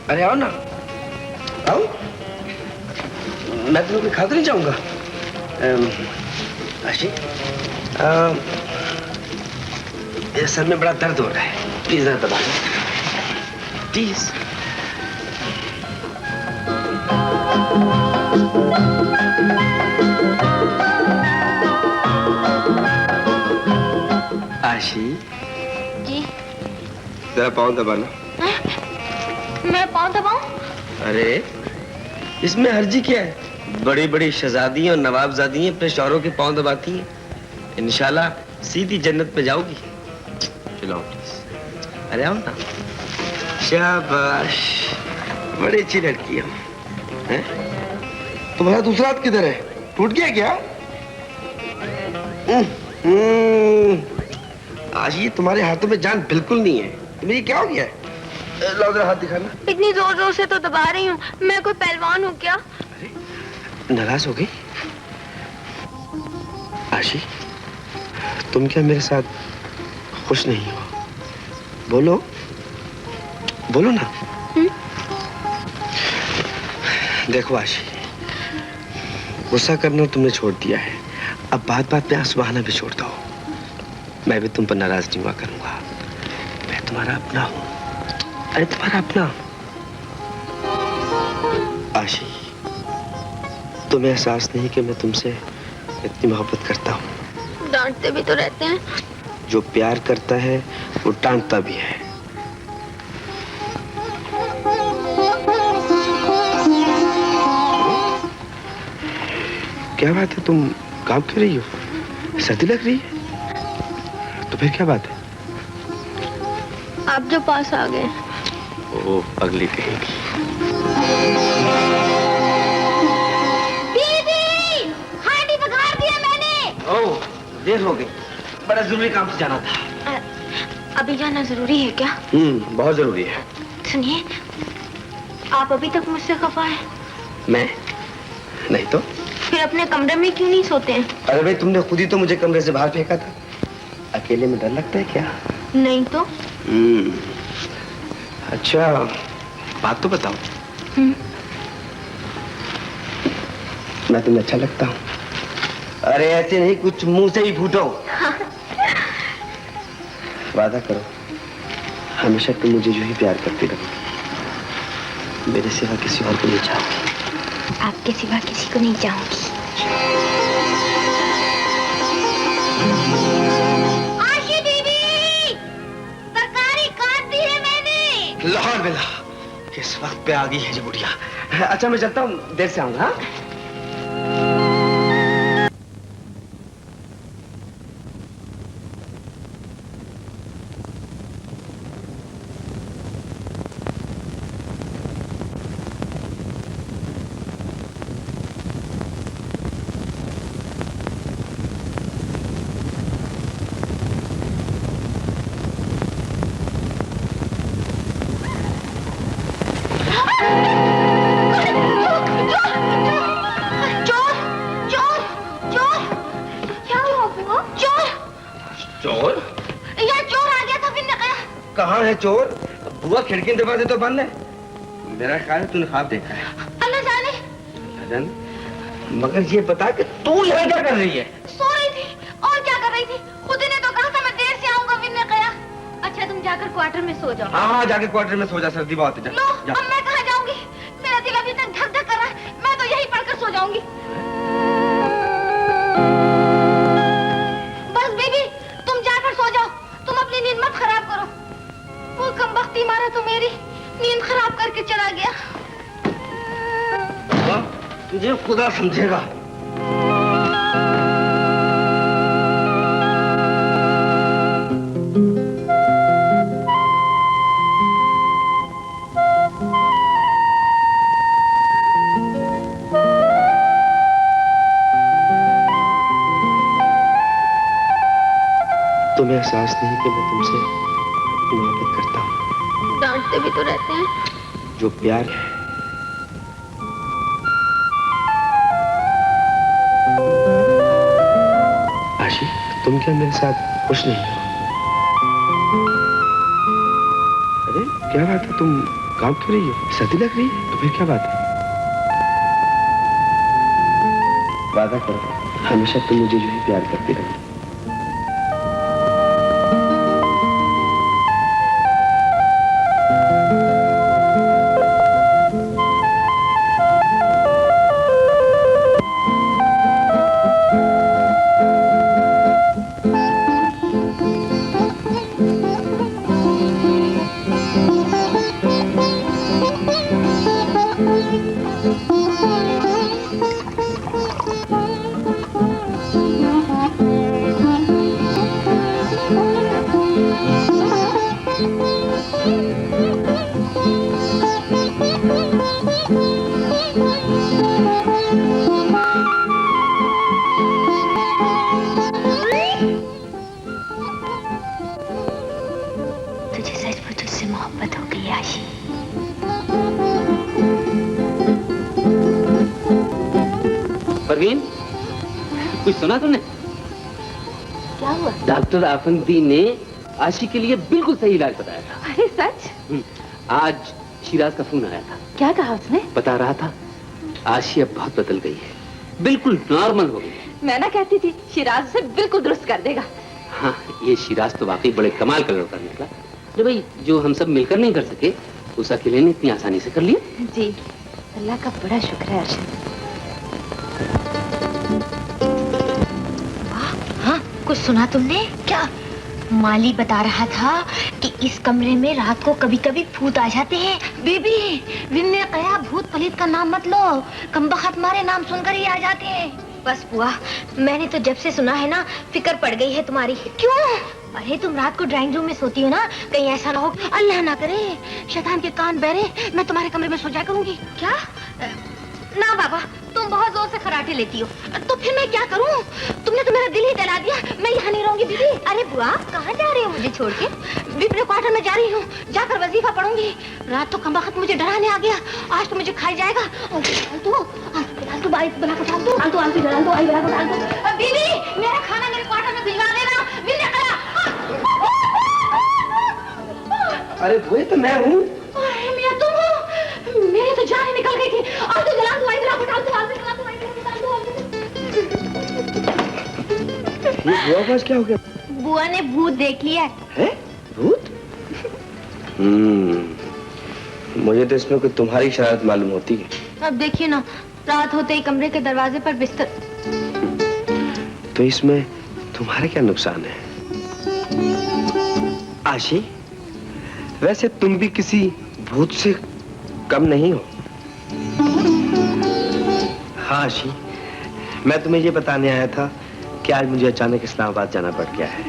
अरे आओ ना, आओ। मैं तुम्हें कोई खाते नहीं जाऊंगा। आशी, ये सर में बड़ा दर्द हो रहा है, प्लीज जरा दबा दो, प्लीज। आशी जी, जरा पाँव दबाना। मैं पाँव दबाऊं? अरे इसमें हर्जी क्या है? बड़ी बड़ी शहजादी और नवाबजादी अपने शौहरों के पाँव दबाती हैं। इंशाल्लाह सीधी जन्नत में जाओगी। चलो प्लीज, अरे आओ ना। शाबाश, बड़ी अच्छी लड़की है। तुम्हारा दूसरा हाथ किधर है? टूट गया क्या? आज ये तुम्हारे हाथों में जान बिल्कुल नहीं है। तुम्हें ये क्या हो गया है? लाओ जरा हाथ दिखाना। इतनी जोर जोर से तो दबा रही हूँ, मैं कोई पहलवान हूँ क्या? नाराज हो गई? आशी, तुम क्या मेरे साथ खुश नहीं हो? बोलो, बोलो ना। देखो आशी, गुस्सा करना तुमने छोड़ दिया है, अब बात बात पे आंसू बहाना भी छोड़ दो। मैं भी तुम पर नाराज नहीं हुआ करूंगा, मैं तुम्हारा अपना हूं। अरे तुम्हारा अपना। आशी, तुम्हें एहसास नहीं कि मैं तुमसे इतनी मोहब्बत करता हूँ। डांटते भी तो रहते हैं। जो प्यार करता है वो डांटता भी है। क्या बात है, तुम काम कर रही हो? सर्दी लग रही है? तो फिर क्या बात है? आप जो पास आ गए। ओ अगली कहेगी। दीदी, हांडी पकाड़ दिया मैंने। ओह, देर हो गई, बड़ा जरूरी काम से जाना था। अभी जाना जरूरी है क्या? बहुत जरूरी है। सुनिए, आप अभी तक मुझसे खफा हैं? मैं नहीं तो फिर अपने कमरे में क्यों नहीं सोते हैं? अरे भाई, तुमने खुद ही तो मुझे कमरे से बाहर फेंका था। अकेले में डर लगता है क्या? नहीं तो। अच्छा, बात तो बताओ। मैं तुम्हें अच्छा लगता हूँ? अरे ऐसे नहीं, कुछ मुंह से ही फूटो। वादा करो, हमेशा तुम मुझे जो ही प्यार करती रहोगी, मेरे सिवा किसी और को नहीं चाहोगी। आपके सिवा किसी को नहीं चाहूंगी। आशी दीदी, तरकारी काट दी है मैंने। लाहौर बेला, किस वक्त पे आ गई है ये बुढ़िया। अच्छा मैं चलता हूँ, देर से आऊंगा। चोर? बुआ खिड़की दरवाजे तो बंद है। मेरा ख्याल है तूने ख्वाब देखा है। अल्लाह जाने। अल्लाह जाने। मगर ये बता कि तू यहाँ क्या कर रही है? सो रही थी। और क्या कर रही थी? खुद ने तो कहा था मैं देर से आऊंगा। विन ने कहा। अच्छा तुम जाकर क्वार्टर में सो जाओ। हाँ, जाके क्वार्टर में सो जा, सर्दी बहुत है। लो, अब मैं कहाँ जाऊंगी? मेरा दिल अभी तक धक धक कर रहा है। मैं तो यही पढ़कर सो जाऊंगी। बस बीबी, तुम जाकर सो जाओ। तुम अपनी नींद मत खराब करो। वो कमबख्ती मारा तो मेरी नींद खराब करके चला गया। तुझे खुदा समझेगा। तुम्हें एहसास नहीं कि मैं तुमसे मोहब्बत करता हूँ। डांटते भी तो रहते हैं। जो प्यार है आशी, तुम क्या मेरे साथ खुश नहीं हो? अरे क्या बात है, तुम काम कर रही हो? सर्दी लग रही है? तो फिर क्या बात है? वादा करो, हमेशा तुम मुझे जो ही प्यार करती रहो। कुछ सुना तुमने? क्या हुआ? डॉक्टर आफंदी ने आशी के लिए बिल्कुल सही इलाज बताया था। अरे सच? आज शिराज का फोन आया था। क्या कहा उसने? बता रहा था आशी अब बहुत बदल गई है, बिल्कुल नॉर्मल हो गई। मैं ना कहती थी शिराज से बिल्कुल दुरुस्त कर देगा। हाँ, ये शिराज तो वाकई बड़े कमाल का लड़का निकला। अरे भाई, जो हम सब मिलकर नहीं कर सके उस अकेले ने इतनी आसानी से कर लिया। जी, अल्लाह का बड़ा शुक्र है अर्शद। हाँ, कुछ सुना तुमने? क्या? माली बता रहा था कि इस कमरे में रात को कभी कभी भूत आ जाते हैं। बीबी, विन ने कहा भूत पलित का नाम मत लो, कमबख्त मारे नाम सुनकर ही आ जाते हैं। बस बुआ, मैंने तो जब से सुना है ना, फिक्र पड़ गई है तुम्हारी। क्यों? अरे तुम रात को ड्राइंग रूम में सोती हो ना, कहीं ऐसा ना हो, अल्लाह ना करे शैतान के कान बहरे मैं तुम्हारे कमरे में सो जाया करूंगी। क्या? ना बाबा, तुम बहुत जोर से खराटे लेती हो, तो फिर मैं क्या करूं? तुमने तो मेरा दिल ही दहला दिया, मैं यहाँ नहीं रहूंगी। दीदी, अरे बुआ कहाँ जा रही हो मुझे छोड़ के? विप्रे क्वार्टर में जा रही हूँ, जाकर वजीफा पढ़ूंगी। रात तो कमबख्त मुझे डराने आ गया, आज तो मुझे खाई जाएगा। आलतू बाइक बना को डाल दो, दीदी मेरा खाना मेरे क्वार्टर में भिजवा देना। अरे वही तो मैं हूँ। मियां तुम हो? मेरी तो जान ही निकल गई थी। और तो जला दो, आई जला को डाल दो, आलू जला दो, आई जला को डाल दो। ये बुआ पास क्या हो गया? बुआ ने भूत देख लिया है। भूत? मुझे तो इसमें कोई तुम्हारी शरारत मालूम होती है। अब देखिए ना, रात होते ही कमरे के दरवाजे पर बिस्तर। तो इसमें तुम्हारा क्या नुकसान है? आशी, वैसे तुम भी किसी भूत से कम नहीं हो। हाँ आशी, मैं तुम्हें ये बताने आया था कि आज मुझे अचानक इस्लामाबाद जाना पड़ गया है।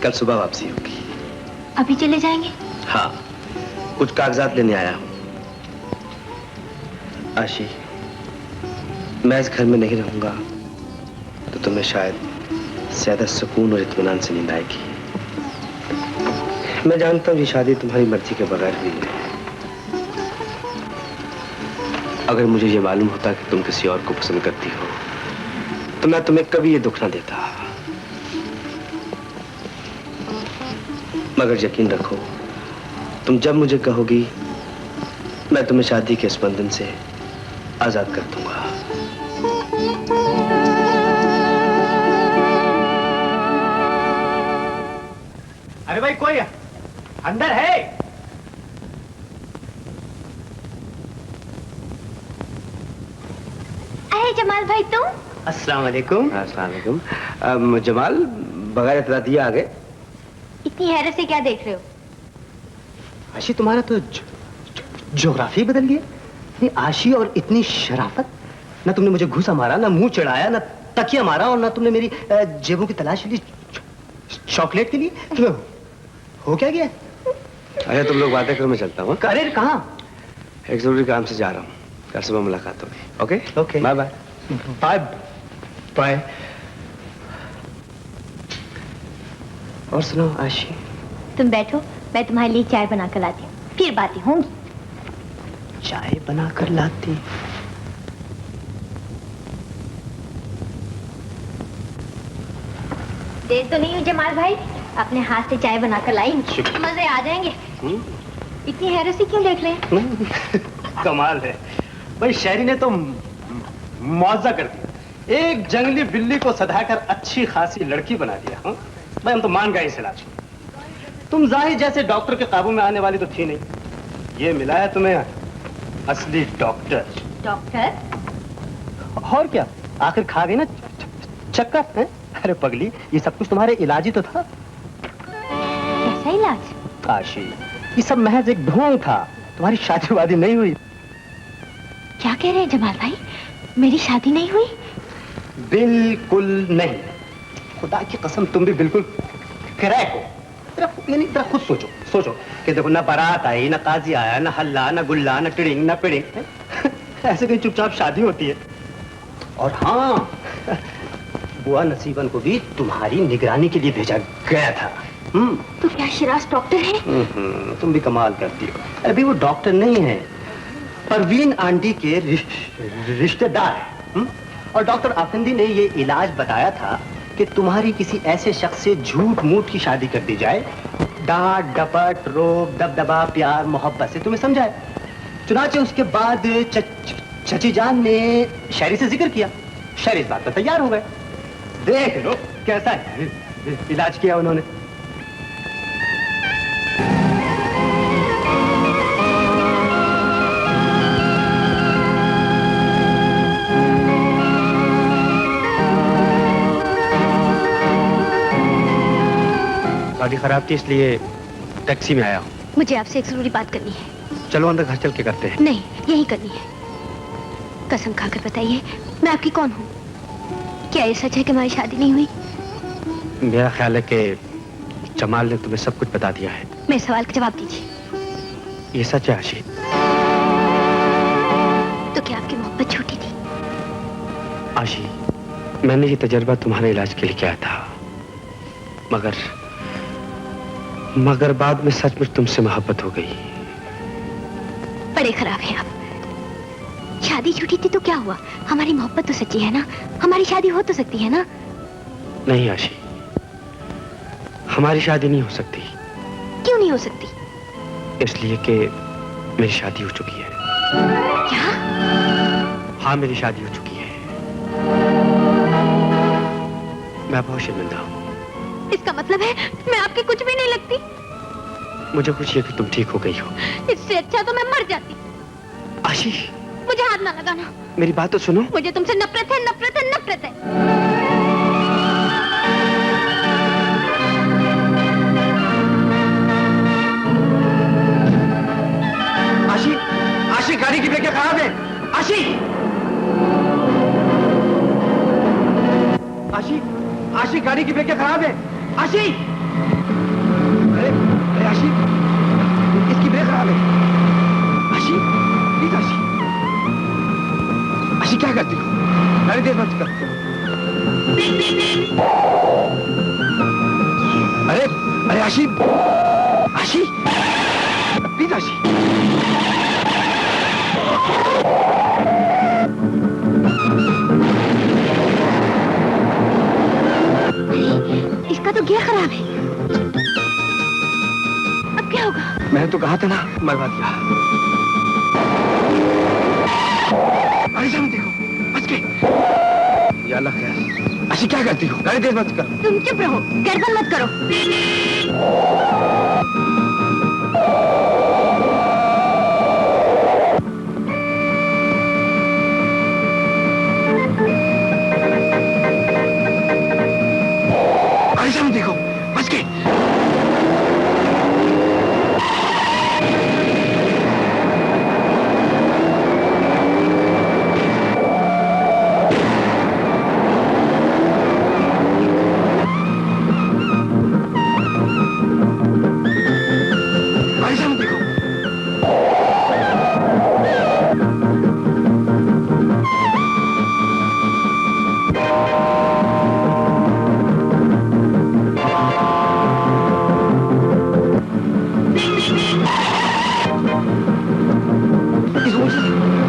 कल सुबह वापसी होगी। अभी चले जाएंगे? हाँ, कुछ कागजात लेने आया हूँ। आशी, मैं इस घर में नहीं रहूंगा तो तुम्हें शायद ज्यादा सुकून और इत्मीनान से नींद आएगी। मैं जानता हूँ ये शादी तुम्हारी मर्जी के बगैर हुई है। अगर मुझे ये मालूम होता कि तुम किसी और को पसंद करती हो तो मैं तुम्हें कभी ये दुख ना देता। मगर यकीन रखो, तुम जब मुझे कहोगी मैं तुम्हें शादी के इस बंधन से आजाद कर दूंगा। अरे भाई, कोई अंदर है? अरे जमाल भाई तुम? अस्सलाम वालेकुम। अस्सलाम वालेकुम। जमाल, बगैर इतला दिए आ गए। इतनी हैरत से क्या देख रहे हो? आशी, तुम्हारा तो ज्योग्राफी बदल गया। इतनी आशी और इतनी शराफत। ना तुमने मुझे घूसा मारा, ना मुंह चढ़ाया, ना तकिया मारा, और ना तुमने मेरी जेबों की तलाश ली चॉकलेट के लिए। तुम्हें हो क्या गया? अच्छा तुम लोग बातें करो, मैं चलता हूँ। अरे कहाँ? एक जरूरी काम से जा रहा हूँ, कल सुबह मुलाकात होगी। Okay okay, bye bye. Bye bye. और सुनो आशी, तुम बैठो, मैं तुम्हारे लिए चाय बना कर लाती हूँ, फिर बातें होंगी। चाय बना कर लाती? देर तो नहीं हुई जमाल भाई? अपने हाथ से चाय बना कर लाई, मजे आ जाएंगे। इतनी हैरत से क्यों देख रहे हैं? कमाल है भाई, शायरी ने तो मुआवजा कर दिया। एक जंगली बिल्ली को सधाकर अच्छी खासी लड़की बना दिया। हाँ भाई, हम तो मान गए इस इलाज को। तुम जाहिर जैसे डॉक्टर के काबू में आने वाली तो थी नहीं, ये मिला है तुम्हें असली डॉक्टर। डॉक्टर? और क्या, आखिर खा गई ना चक्कर है? अरे पगली, ये सब कुछ तुम्हारे इलाज ही तो था। कैसा इलाज? काशी, ये सब महज एक ढोंग था, तुम्हारी शादी वादी नहीं हुई। क्या कह रहे हैं जमाल भाई, मेरी शादी नहीं हुई? बिल्कुल नहीं, खुदा की कसम तुम भी बिल्कुल क्रैक हो। जरा खुद सोचो कि देखो, ना बारात आई, ना काजी आया, ना हल्ला, ना गुल्ला, ना टिड़िंग, ना पिड़िंग। ऐसे कहीं चुपचाप शादी होती है। और हाँ, बुआ नसीबन को भी तुम्हारी निगरानी के लिए भेजा गया था। तो क्या शिराज डॉक्टर है? तुम भी कमाल करती हो। अभी वो डॉक्टर नहीं है, परवीन आंटी के रिश्तेदार है। और डॉक्टर आफंदी ने ये इलाज बताया था कि तुम्हारी किसी ऐसे शख्स से झूठ मूठ की शादी कर दी जाए, डांट डपट रोब दबदबा प्यार मोहब्बत से, तुम्हें समझाए। चुनाचे उसके बाद चची जान ने शायरी से जिक्र किया, शायरी इस बात पर तैयार हो गए। देख लो कैसा इलाज किया उन्होंने। गाड़ी खराब थी इसलिए टैक्सी में आया हूँ। मुझे आपसे एक जरूरी बात करनी है। चलो अंदर घर चल के करते हैं। नहीं, यही करनी है। कसम खाकर बताइए, मैं आपकी कौन हूँ? क्या ये सच है कि हमारी शादी नहीं हुई? मेरा ख्याल है कि जमाल ने तुम्हें सब कुछ बता दिया है। मेरे सवाल का जवाब दीजिए। ये सच है आशी? तो क्या आपकी मोहब्बत झूठी थी? आशी, मैंने ये तजर्बा तुम्हारे इलाज के लिए किया था, मगर बाद में सचमुच तुमसे मोहब्बत हो गई। बड़े खराब हैं आप। शादी झूठी थी तो क्या हुआ? हमारी मोहब्बत तो सच्ची है ना, हमारी शादी हो तो सकती है ना? नहीं आशी, हमारी शादी नहीं हो सकती। क्यों नहीं हो सकती? इसलिए कि मेरी शादी हो चुकी है। क्या? हाँ, मेरी शादी हो चुकी है। मैं बहुत शर्मिंदा हूँ। इसका मतलब है मैं आपकी कुछ भी नहीं लगती? मुझे खुशी है कि तुम ठीक हो गई हो। इससे अच्छा तो मैं मर जाती। आशी, मुझे हाथ ना लगाना। मेरी बात तो सुनो। मुझे तुमसे नफरत है, नफरत है, नफरत है। आशी, आशी गाड़ी की ब्रेकें खराब है। आशी, आशी, आशी गाड़ी की ब्रेकें खराब है। आशी, अरे आशी, इसकी ब्रेक खराब है। आशी, प्लीज आशी, आशी क्या करती हो? गाड़ी तेज मत कर। अरे आशी, आशी, प्लीज आशी। इसका तो गियर खराब है। अब क्या होगा? मैंने तो कहा था ना, मरवा दिया। अरे सामने देखो, बच गए। या अल्लाह खैर। आशी क्या करती हो? गाड़ी तेज मत कर। तुम चुप रहो, गड़बड़ मत करो। अरे सामने देखो, बच गए।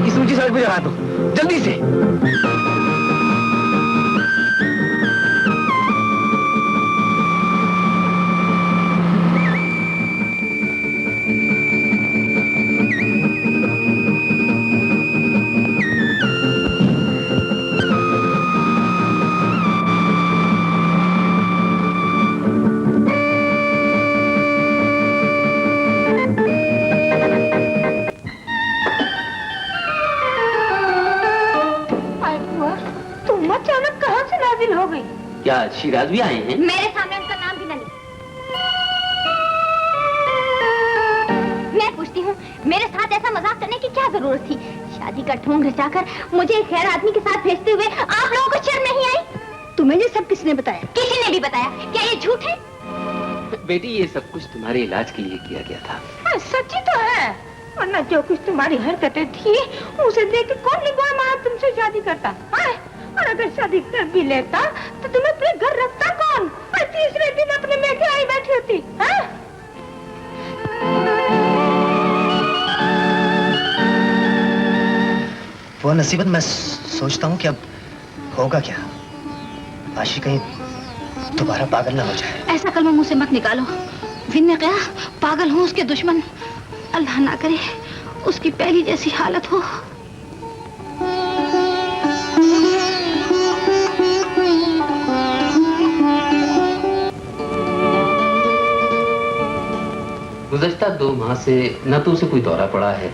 इस ऊंची सड़क पे लगा दो, जल्दी से। क्या शिराज भी आए हैं? मेरे सामने उनका नाम भी न ली। मैं पूछती हूँ, मेरे साथ ऐसा मजाक करने की क्या जरूरत थी? शादी का ढोंग रचाकर मुझे एक गैर आदमी के साथ भेजते हुए आप लोगों को शर्म नहीं आई? तुम्हें ये सब किसने बताया? किसी ने भी बताया। क्या ये झूठ है? बेटी, ये सब कुछ तुम्हारे इलाज के लिए किया गया था। सच्ची तो है, वरना जो कुछ तुम्हारी हरकतें थी उसे देख के कौन निगोए मारा तुमसे शादी करता है? और अगर शादी कर भी लेता तो तुम्हें अपने घर रखता कौन? और तीसरे दिन अपने में क्या आई बैठी होती है? वो नसीबत, मैं सोचता हूँ कि अब होगा क्या? आशी कहीं दोबारा पागल ना हो जाए। ऐसा कलमा मुंह से मत निकालो। विन ने कहा पागल हो उसके दुश्मन, अल्लाह ना करे उसकी पहली जैसी हालत हो। गुज़श्ता 2 माह से न तो उसे कोई दौरा पड़ा है,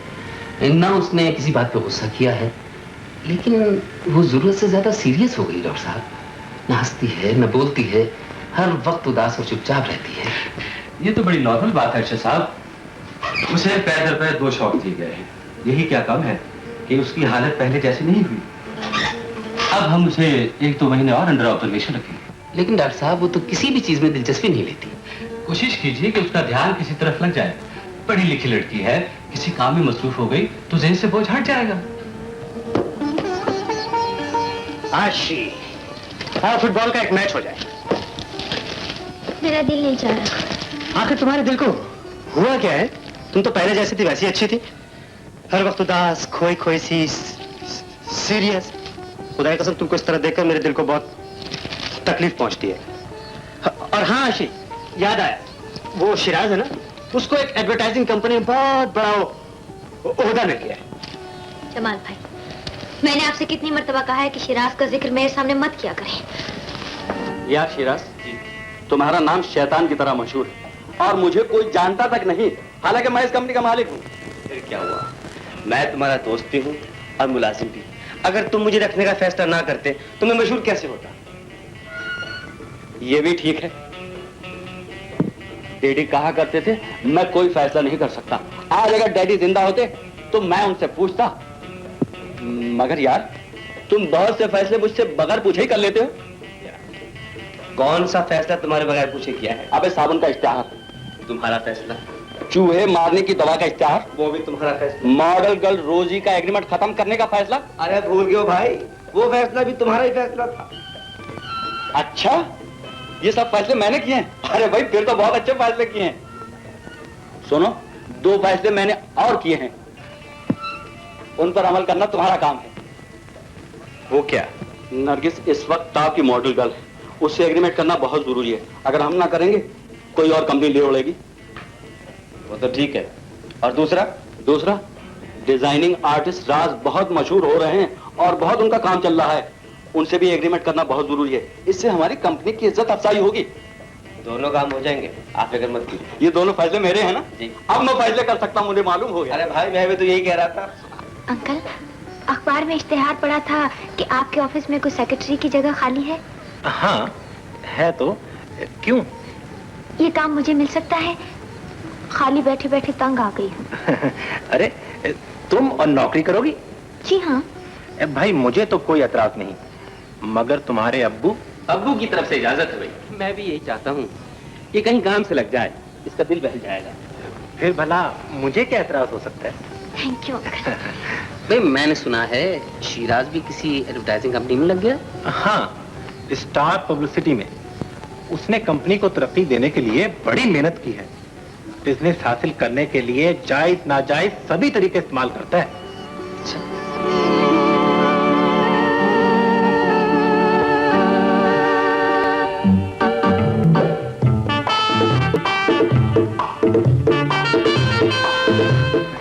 न उसने किसी बात पे गुस्सा किया है, लेकिन वो जरूरत से ज्यादा सीरियस हो गई डॉक्टर साहब। न हंसती है, न बोलती है, हर वक्त उदास और चुपचाप रहती है। ये तो बड़ी नॉर्मल बात है अर्शद साहब। उसे पैर दर पैर 2 शॉक दिए गए हैं। यही क्या कम है कि उसकी हालत पहले जैसी नहीं हुई। अब हम उसे 1-2 महीने और अंडर ऑब्जर्वेशन रखेंगे। लेकिन डॉक्टर साहब वो तो किसी भी चीज में दिलचस्पी नहीं लेती। कोशिश कीजिए कि उसका ध्यान किसी तरफ लग जाए। पढ़ी लिखी लड़की है, किसी काम में मसरूफ हो गई तो ज़हन से बोझ हट जाएगा। आशी, हाँ, फुटबॉल का एक मैच हो जाए। मेरा दिल नहीं चाह रहा। आखिर तुम्हारे दिल को हुआ क्या है? तुम तो पहले जैसी थी वैसी अच्छी थी, हर वक्त उदास, खोई खोई सी, सीरियस। खुदा की कसम तुमको इस तरह देखकर मेरे दिल को बहुत तकलीफ पहुंचती है। और हाँ आशी, याद आया, वो शिराज है ना, उसको एक एडवर्टाइजिंग कंपनी में बहुत बड़ा ओहदा मिल गया है। जमाल भाई, मैंने आपसे कितनी मर्तबा कहा है कि शिराज का जिक्र मेरे सामने मत किया करें। यार शिराज, तुम्हारा नाम शैतान की तरह मशहूर है और मुझे कोई जानता तक नहीं, हालांकि मैं इस कंपनी का मालिक हूँ। फिर क्या हुआ, मैं तुम्हारा दोस्त भी हूँ और मुलाजिम भी। अगर तुम मुझे रखने का फैसला ना करते तो मैं मशहूर कैसे होता? ये भी ठीक है। डैडी कहा करते थे मैं कोई फैसला नहीं कर सकता। आज अगर डैडी जिंदा होते तो मैं उनसे पूछता, मगर यार तुम बहुत से फैसले मुझसे बगैर पूछे ही कर लेते हो। कौन सा फैसला तुम्हारे बगैर पूछे किया है? अबे साबुन का इश्तिहार। तुम्हारा फैसला? चूहे मारने की दवा का इश्तिहार। वो भी तुम्हारा फैसला? मॉडल गर्ल रोजी का एग्रीमेंट खत्म करने का फैसला। अरे भूल गए भाई, वो फैसला भी तुम्हारा ही फैसला था। अच्छा, ये सब फैसले मैंने किए हैं? अरे भाई फिर तो बहुत अच्छे फैसले किए हैं। सुनो, 2 फैसले मैंने और किए हैं, उन पर अमल करना तुम्हारा काम है। वो क्या? नरगिस इस वक्त टॉप की मॉडल गर्ल है, उससे एग्रीमेंट करना बहुत जरूरी है। अगर हम ना करेंगे कोई और कंपनी ले उड़ेगी। वो तो ठीक है। और दूसरा डिजाइनिंग आर्टिस्ट राज बहुत मशहूर हो रहे हैं और बहुत उनका काम चल रहा है, उनसे भी एग्रीमेंट करना बहुत जरूरी है। इससे हमारी कंपनी की इज्जत अफजाई होगी। दोनों काम हो जाएंगे, आप फिक्र मत कीजिए। ये दोनों फैसले मेरे हैं ना जी। अब मैं फैसले कर सकता हूँ, मुझे मालूम हो गया। अरे भाई मैं भी तो यही कह रहा था। अंकल, अखबार में इश्तिहार पड़ा था कि आपके ऑफिस में कोई सेक्रेटरी की जगह खाली है। हाँ है तो क्यों? ये काम मुझे मिल सकता है? खाली बैठे बैठे तंग आ गई हूँ। अरे तुम और नौकरी करोगी? जी हाँ। भाई मुझे तो कोई एतराज नहीं, मगर तुम्हारे अब्बू की तरफ से इजाजत है भाई। मैं भी यही चाहता हूँ कि कहीं काम से लग जाए, इसका दिल बहल जाएगा। फिर भला मुझे क्या एतराज हो सकता है? Thank you uncle. भाई मैंने सुना है शिराज भी किसी एडवर्टाइजिंग कंपनी में लग गया। हाँ, स्टार पब्लिसिटी में। उसने कंपनी को तरक्की देने के लिए बड़ी मेहनत की है। बिजनेस हासिल करने के लिए जायज नाजायज सभी तरीके इस्तेमाल करता है।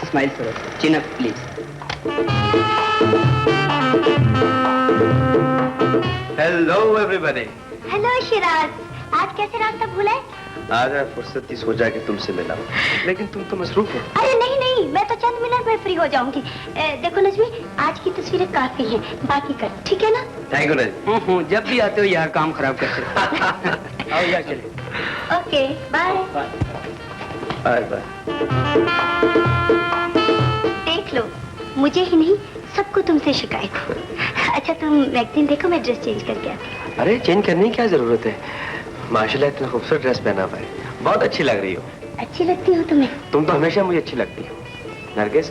Smile sir, chin up please. Hello everybody. Hello Siraj, आज कैसे रास्ता भूला है? आज मैं फुर्सत ही सोचा कि तुमसे मिला, लेकिन तुम तो मसरूफ हो। अरे नहीं नहीं, मैं तो चंद मिनट में फ्री हो जाऊंगी। देखो नजमी, आज की तस्वीरें काफी हैं, बाकी कर, ठीक है ना? Thank you Najmi. जब भी आते हो यार काम खराब करते हो। आओ यार चलिए। Okay bye. Bye bye. देख लो, मुझे ही नहीं सबको तुमसे शिकायत। अच्छा तुम मैगजीन देखो, मैं ड्रेस चेंज करके आती हूँ। अरे चेंज करने की क्या जरूरत है? माशाल्लाह इतना खूबसूरत ड्रेस पहना हुआ है, बहुत अच्छी लग रही हो। अच्छी लगती हो तुम्हें? तुम तो हमेशा मुझे अच्छी लगती हो नरगिस।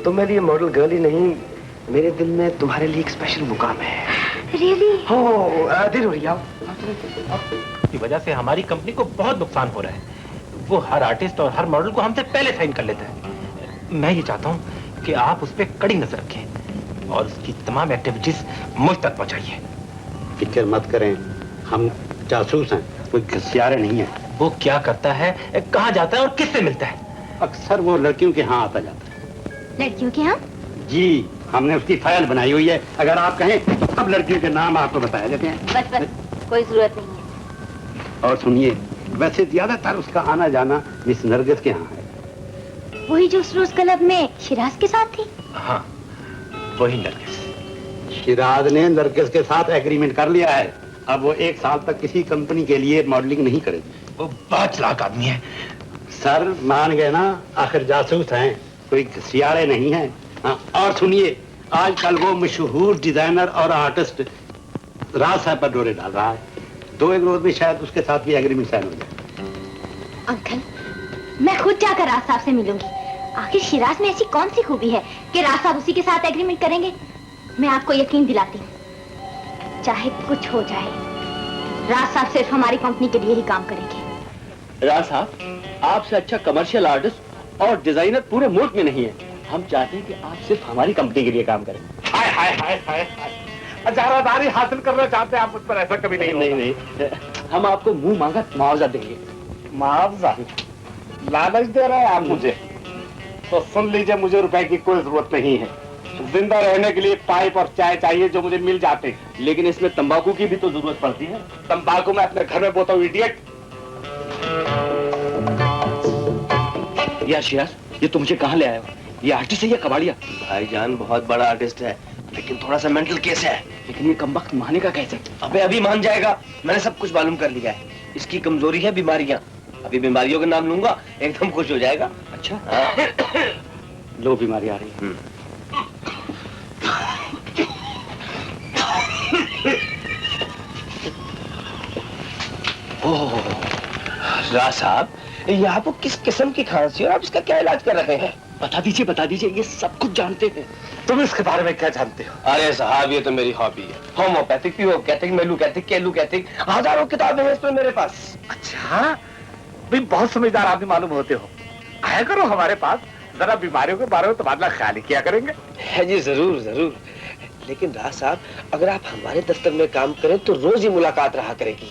तुम मेरी ये मॉडल गर्ल ही नहीं, मेरे दिल में तुम्हारे लिए एक स्पेशल मुकाम है। रियली? हो देर हो रही है। की वजह से हमारी कंपनी को बहुत नुकसान हो रहा है। वो हर आर्टिस्ट और हर मॉडल को हमसे पहले साइन कर लेता है। मैं ये चाहता हूँ कि आप उस पर कड़ी नजर रखें और उसकी तमाम एक्टिविटीज मुझ तक पहुँचाइए। फिक्र मत करें, हम जासूस हैं, कोई घसियारे नहीं है। वो क्या करता है, कहाँ जाता है और किससे मिलता है? अक्सर वो लड़कियों के यहाँ आता जाता है। लड़कियों के यहाँ? जी, हमने उसकी फाइल बनाई हुई है। अगर आप कहें तो अब लड़कियों के नाम आपको बताया देते हैं। बस बस, कोई जरूरत नहीं है। और सुनिए, वैसे ज्यादातर उसका आना जाना मिस नरगिस के यहाँ है। वही जो उस रोज क्लब में शिराज के साथ थी? हाँ, वही नरगिस। शिराज ने नरगिस के साथ एग्रीमेंट कर लिया है। अब वो 1 साल तक किसी कंपनी के लिए मॉडलिंग नहीं करेगी। वो बहुत चालाक आदमी है। सर मान गए ना, आखिर जासूस हैं, कोई सियाड़े नहीं है। हाँ, और सुनिए, आजकल वो मशहूर डिजाइनर और आर्टिस्ट राज साहब पर डोरे डाल रहा है। 2-1 रोज में शायद उसके साथ भी एग्रीमेंट साइन हो जाए। अंकल, मैं खुद जाकर राज साहब से मिलूंगी। आखिर शिराज में ऐसी कौन सी खूबी है कि राज साहब उसी के साथ एग्रीमेंट करेंगे? मैं आपको यकीन दिलाती हूँ, चाहे कुछ हो जाए, राज साहब सिर्फ हमारी कंपनी के लिए ही काम करेंगे। राज साहब, आपसे अच्छा कमर्शियल आर्टिस्ट और डिजाइनर पूरे मुल्क में नहीं है। हम चाहते हैं कि आप सिर्फ हमारी कंपनी के लिए काम करें। हाय हाय हाय हाय, अजारादारी हासिल करना चाहते हैं आप मुझ पर? ऐसा कभी नहीं। नहीं, हम आपको मुंह मांगा मुआवजा देंगे। मुआवजा? लालच दे रहे हैं आप मुझे? तो सुन लीजिए, मुझे रुपए की कोई जरूरत नहीं है। जिंदा रहने के लिए पाइप और चाय चाहिए जो मुझे मिल जाते हैं। लेकिन इसमें तंबाकू की भी तो जरूरत पड़ती है। तंबाकू मैं अपने घर में बोता हूँ, इडियट। यार शिराज, ये तुम मुझे कहाँ ले आए हो? ये आर्टिस्ट है या कबाड़िया? भाईजान बहुत बड़ा आर्टिस्ट है, लेकिन थोड़ा सा मेंटल केस है। लेकिन ये कमबख्त माने का कैसे? अबे अभी मान जाएगा, मैंने सब कुछ मालूम कर लिया है। इसकी कमजोरी है बीमारियां। अभी बीमारियों का नाम लूंगा, एकदम खुश हो जाएगा। अच्छा, लो बीमारी आ रही है। ओह, राज साहब, ये आपको किस किस्म की खांसी और आप इसका क्या इलाज कर रहे हैं? बता दीजिए, ये सब कुछ जानते हैं। तुम इसके बारे में क्या जानते हो? अरे साहब, ये तो मेरी हॉबी है। होम्योपैथिक, प्यूरोपैथिक, मेलोपैथिक, केलोपैथिक, हजारों किताबें हैं इस पर मेरे पास। अच्छा, भाई बहुत समझदार आदमी मालूम होते हो। आया करो हमारे पास, जरा बीमारियों के बारे में तबादला ख्याल ही किया करेंगे। है जी, जरूर जरूर। लेकिन राज साहब, अगर आप हमारे दफ्तर में काम करें तो रोज ही मुलाकात रहा करेगी।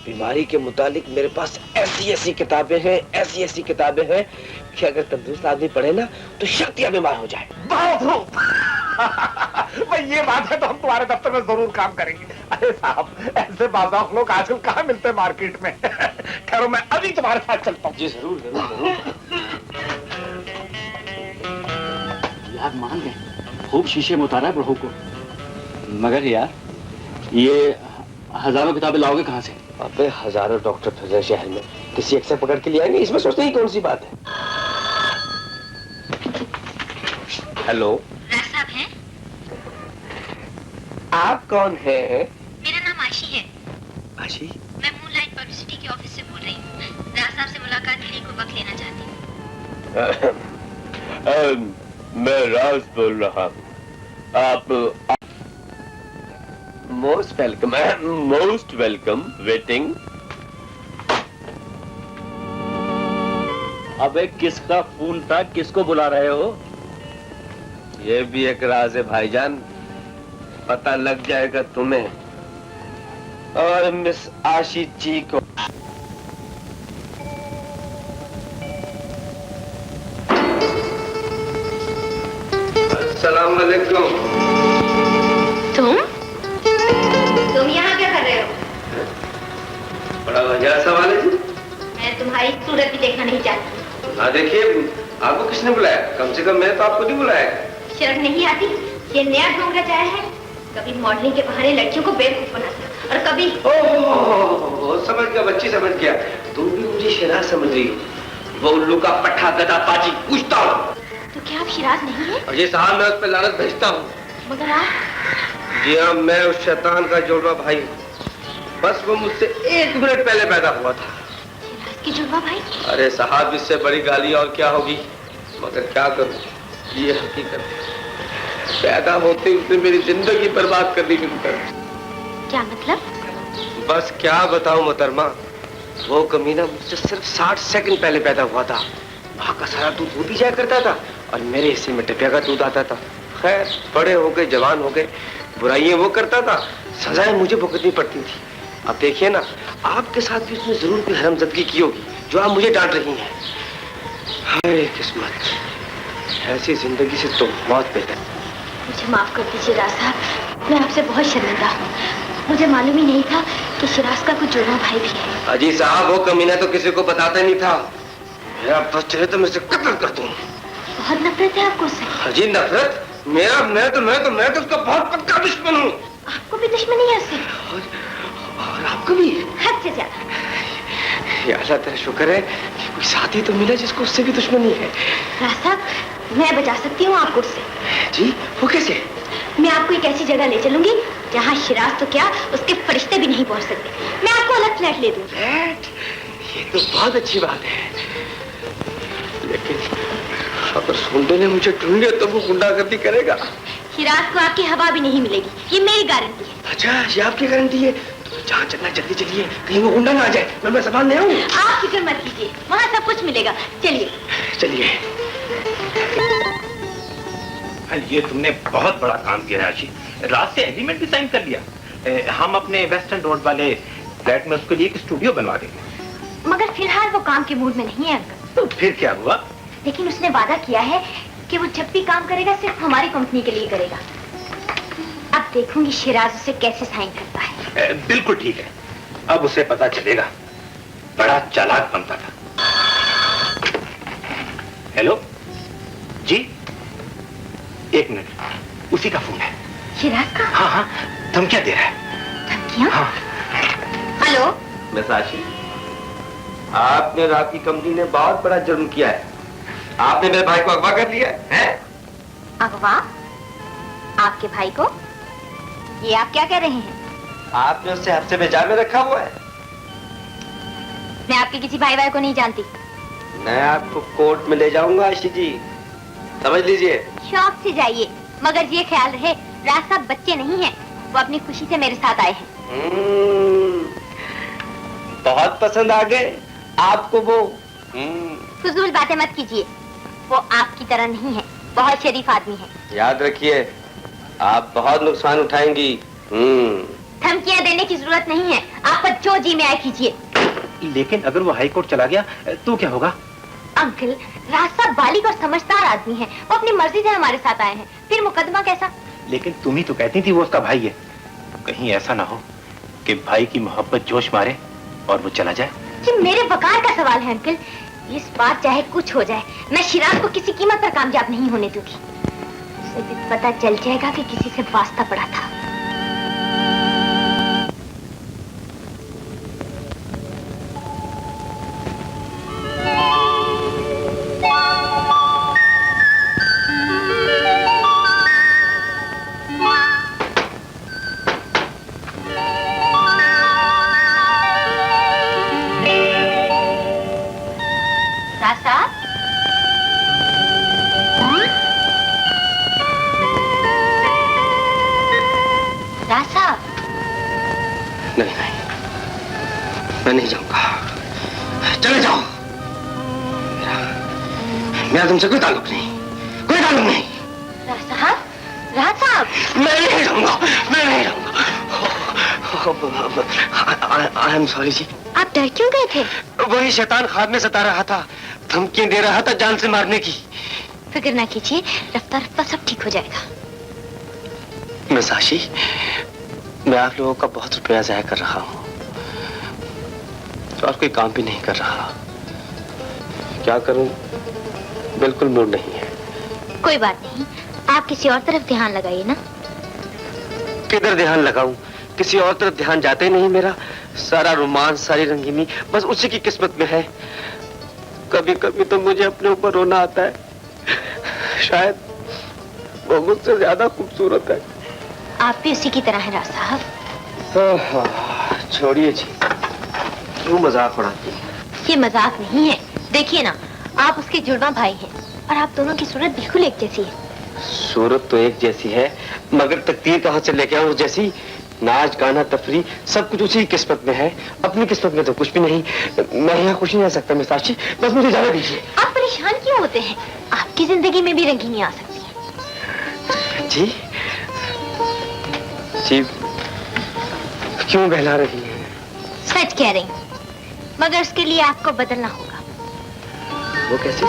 बीमारी के मुतालिक मेरे पास ऐसी किताबें हैं, ऐसी किताबें हैं कि अगर तंदुरुस्त आदमी पढ़े ना तो शक्तियां बीमार हो जाए। भाई ये बात है तो हम तुम्हारे दफ्तर में जरूर काम करेंगे। अरे साहब, ऐसे बाज़ार लोग आजकल कहाँ मिलते हैं मार्केट में। खैर, मैं अभी तुम्हारे साथ चलता हूँ। जी जरूर जरूर जरूर। यार मान गए, खूब शीशे में उतारा है बहू को। मगर यार, ये हजारों किताबें लाओगे कहाँ से? अबे हजारों डॉक्टर फिर रहे शहर में, किसी एक से पकड़ के ले आएंगे, इसमें सोचने की कौन सी बात है। हेलो, राज साहब हैं? आप कौन हैं? मेरा नाम आशी है। आशी? मैं मूनलाइट पब्लिसिटी के ऑफिस से बोल रही हूँ। राज साहब से मुलाकात के लिए कोई वक्त लेना चाहती हूँ। मैं राज बोल रहा हूँ। आप most welcome, most welcome. Waiting. अबे किसका फोन था, किसको बुला रहे हो? ये भी एक राज है भाईजान, पता लग जाएगा तुम्हें और मिस आशी जी को। अस्सलाम वालेकुम। तुम यहाँ क्या कर रहे हो? बड़ा वजह सवाल है जी। मैं तुम्हारी सूरत भी देखना नहीं चाहती। हाँ देखिए, आपको किसने बुलाया? कम से कम मैंने तो आपको नहीं बुलाया। शर्म नहीं आती? ये नया ढोंग रचाया है। कभी मॉडलिंग के बहाने लड़कियों को बेवकूफ बनाता और कभी ओह, समझ गया बच्ची, समझ गया। तुम भी मुझे शिराज समझ रही हो। वो उल्लू का पट्टा गधा पाजी पूछता हूँ। तो क्या आप शिराज नहीं है? और ये साहब, मैं उस पर लानत भेजता हूँ। मगर आप? जी हाँ, मैं उस शैतान का जुड़वा भाई हूँ। बस वो मुझसे 1 मिनट पहले पैदा हुआ था। शिराज की जुड़वा भाई? अरे साहब, इससे बड़ी गाली और क्या होगी। मगर क्या करूँ, ये हकीकत है। पैदा होते ही उसने मेरी जिंदगी बर्बाद कर दी मिलकर। क्या मतलब? बस क्या बताऊं मोहतरमा, वो कमीना मुझसे सिर्फ 60 सेकंड पहले पैदा हुआ था। वहाँ का सारा दूध वो पी जाया करता था और मेरे हिस्से में टपिया का दूध आता था। खैर, बड़े हो गए, जवान हो गए, बुराइयां वो करता था, सजाएं मुझे भुगतनी पड़ती थी। अब देखिए ना, आपके साथ भी उसने जरूर कोई हरामजादगी की होगी जो आप मुझे डांट रही हैं। हाय किस्मत। ऐसी जिंदगी से तो बहुत बेहतर। मुझे माफ कर दीजिए राज साहब, मैं आपसे बहुत शर्मिंदा हूँ। मुझे मालूम ही नहीं था कि शिराज का कुछ जुड़वा भाई भी है। अजी साहब, वो कमीना तो किसी को बताता नहीं था। मेरा बस चले तो मैं इसे कत्ल कर दूं। बहुत नफरत है आपको उससे? अजी नफरत? मैं तो उसका बहुत पक्का दुश्मन हूँ। आपको भी दुश्मनी है उससे? और आपको भी? हद से ज्यादा। या अल्लाह तेरा शुक्र है कि कोई साथी तो मिला जिसको उससे भी दुश्मनी है। राज साहब, मैं बचा सकती हूँ आपको उससे। जी, वो कैसे? मैं आपको एक ऐसी जगह ले चलूंगी जहाँ शिराज तो क्या उसके फरिश्ते भी नहीं पहुँच सकते। मैं आपको अलग फ्लैट ले दूंगी। फ्लैट? ये तो बहुत अच्छी बात है, लेकिन अगर सोंडे ने मुझे ढूंढ लिया तो वो गुंडागर्दी करेगा। शिराज को आपकी हवा भी नहीं मिलेगी, ये मेरी गारंटी है। अच्छा, ये आपकी गारंटी है? तो जहाँ चलना जल्दी चलिए, कहीं वो गुंडा ना आ जाए। मैं सामान ले आऊँ? आप फिक्र मत कीजिए, वहाँ सब कुछ मिलेगा। चलिए चलिए। ये तुमने बहुत बड़ा काम किया है आशी। रात से एग्रीमेंट भी साइन कर लिया। हम अपने वेस्टर्न रोड वाले फ्लैट में उसके लिए एक स्टूडियो बनवा देंगे। मगर फिलहाल वो काम के मूड में नहीं है अंकल। तो फिर क्या हुआ? लेकिन उसने वादा किया है कि वो जब भी काम करेगा सिर्फ हमारी कंपनी के लिए करेगा। अब देखूंगी शिराज उसे कैसे साइन करता है। बिल्कुल ठीक है, अब उसे पता चलेगा। बड़ा चालाक बनता था। हेलो जी, एक मिनट, उसी का फोन है। शिराज का? हाँ हाँ, धमकियां दे रहा है। धमकियां? हाँ। हेलो मिस आशी, आपने रात की कंपनी ने बहुत बड़ा जुर्म किया है। आपने मेरे भाई को अगवा कर लिया है। अगवा? आपके भाई को? ये आप क्या कह रहे हैं? आपने उससे हफ्ते में जाल में रखा हुआ है। मैं आपके किसी भाई को नहीं जानती। मैं आपको कोर्ट में ले जाऊंगा आशी जी, समझ लीजिए। शौक से जाइए, मगर ये ख्याल रहे राज साहब बच्चे नहीं हैं, वो अपनी खुशी से मेरे साथ आए हैं। बहुत पसंद आ गए आपको वो। फजूल बातें मत कीजिए, वो आपकी तरह नहीं है, बहुत शरीफ आदमी है। याद रखिए, आप बहुत नुकसान उठाएंगी। धमकियां देने की जरूरत नहीं है, आपको जो जी में आए कीजिए। लेकिन अगर वो हाई कोर्ट चला गया तो क्या होगा? अंकल, राज साहब बालिग और समझदार आदमी हैं, वो अपनी मर्जी से हमारे साथ आए हैं, फिर मुकदमा कैसा? लेकिन तुम ही तो कहती थी वो उसका भाई है। कहीं ऐसा ना हो कि भाई की मोहब्बत जोश मारे और वो चला जाए। जी मेरे वकार का सवाल है अंकल, इस बार चाहे कुछ हो जाए, मैं शिराज को किसी कीमत पर कामयाब नहीं होने दूंगी। उसे भी पता चल जाएगा कि किसी से वास्ता पड़ा था। नहीं जाऊंगा, चले जाओ। मेरा तुमसे कोई ताल्लुक नहीं, कोई ताल्लुक नहीं। राज साहब, मैं नहीं रहूंगा, मैं नहीं रहूंगा। आई एम सॉरी जी। आप डर क्यों गए थे? वही शैतान ख्वाब में सता रहा था, धमकियां दे रहा था जान से मारने की। फिक्र ना कीजिए, रफ्ता रफ्ता सब ठीक हो जाएगा। मिस आशी, मैं आप लोगों का बहुत रुपया ज़ाया कर रहा हूँ और कोई काम भी नहीं कर रहा। क्या करूं, बिल्कुल मूड नहीं है। कोई बात नहीं, आप किसी और तरफ ध्यान लगाइए ना। किधर ध्यान लगाऊं, किसी और तरफ ध्यान जाते ही नहीं। मेरा सारा रोमांस, सारी रंगीनी बस उसी की किस्मत में है। कभी कभी तो मुझे अपने ऊपर रोना आता है, शायद वो मुझसे ज्यादा खूबसूरत है। आप भी उसी की तरह हैं राज साहब। छोड़िए जी, क्यों मजाक उड़ाती है? ये मजाक नहीं है, देखिए ना, आप उसके जुड़वा भाई हैं और आप दोनों की सूरत बिल्कुल एक जैसी है। सूरत तो एक जैसी है, मगर तकदीर कहाँ से लेके आऊं उस जैसी? नाच गाना तफरी सब कुछ उसी की किस्मत में है, अपनी किस्मत में तो कुछ भी नहीं। मैं यहाँ खुश नहीं रह सकता मिस आशी, बस मुझे जाने दीजिए। आप परेशान क्यों होते हैं? आपकी जिंदगी में भी रंगीनी आ सकती है। जी जी, क्यों बहला रही है? सच कह रही हूँ, मगर उसके लिए आपको बदलना होगा। वो कैसे?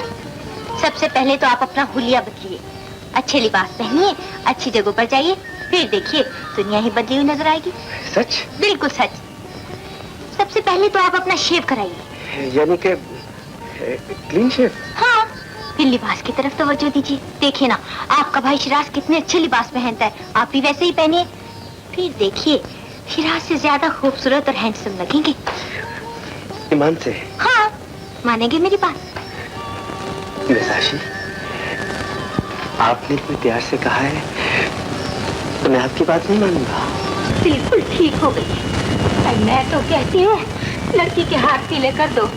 सबसे पहले तो आप अपना हुलिया बदलिए, अच्छे लिबास पहनिए, अच्छी जगह पर जाइए, फिर देखिए दुनिया ही बदली हुई नजर आएगी। सच? बिल्कुल सच। सबसे पहले तो आप अपना शेव कराइए। यानी कि क्लीन शेव? हाँ, फिर लिबास की तरफ तवज्जो दीजिए। देखिए ना, आपका भाई शिराज कितने अच्छे लिबास पहनता है, आप भी वैसे ही पहनिए। फिर देखिए शिराज से ज्यादा खूबसूरत और हैंडसम लगेंगे। ईमान से? हाँ, मानेंगे मेरी बात? आशी, आपने इतने प्यार से कहा है तो मैं आपकी बात नहीं मानूंगा। बिल्कुल ठीक हो गई। मैं तो कहती हूँ लड़की के हाथ पीले कर दो।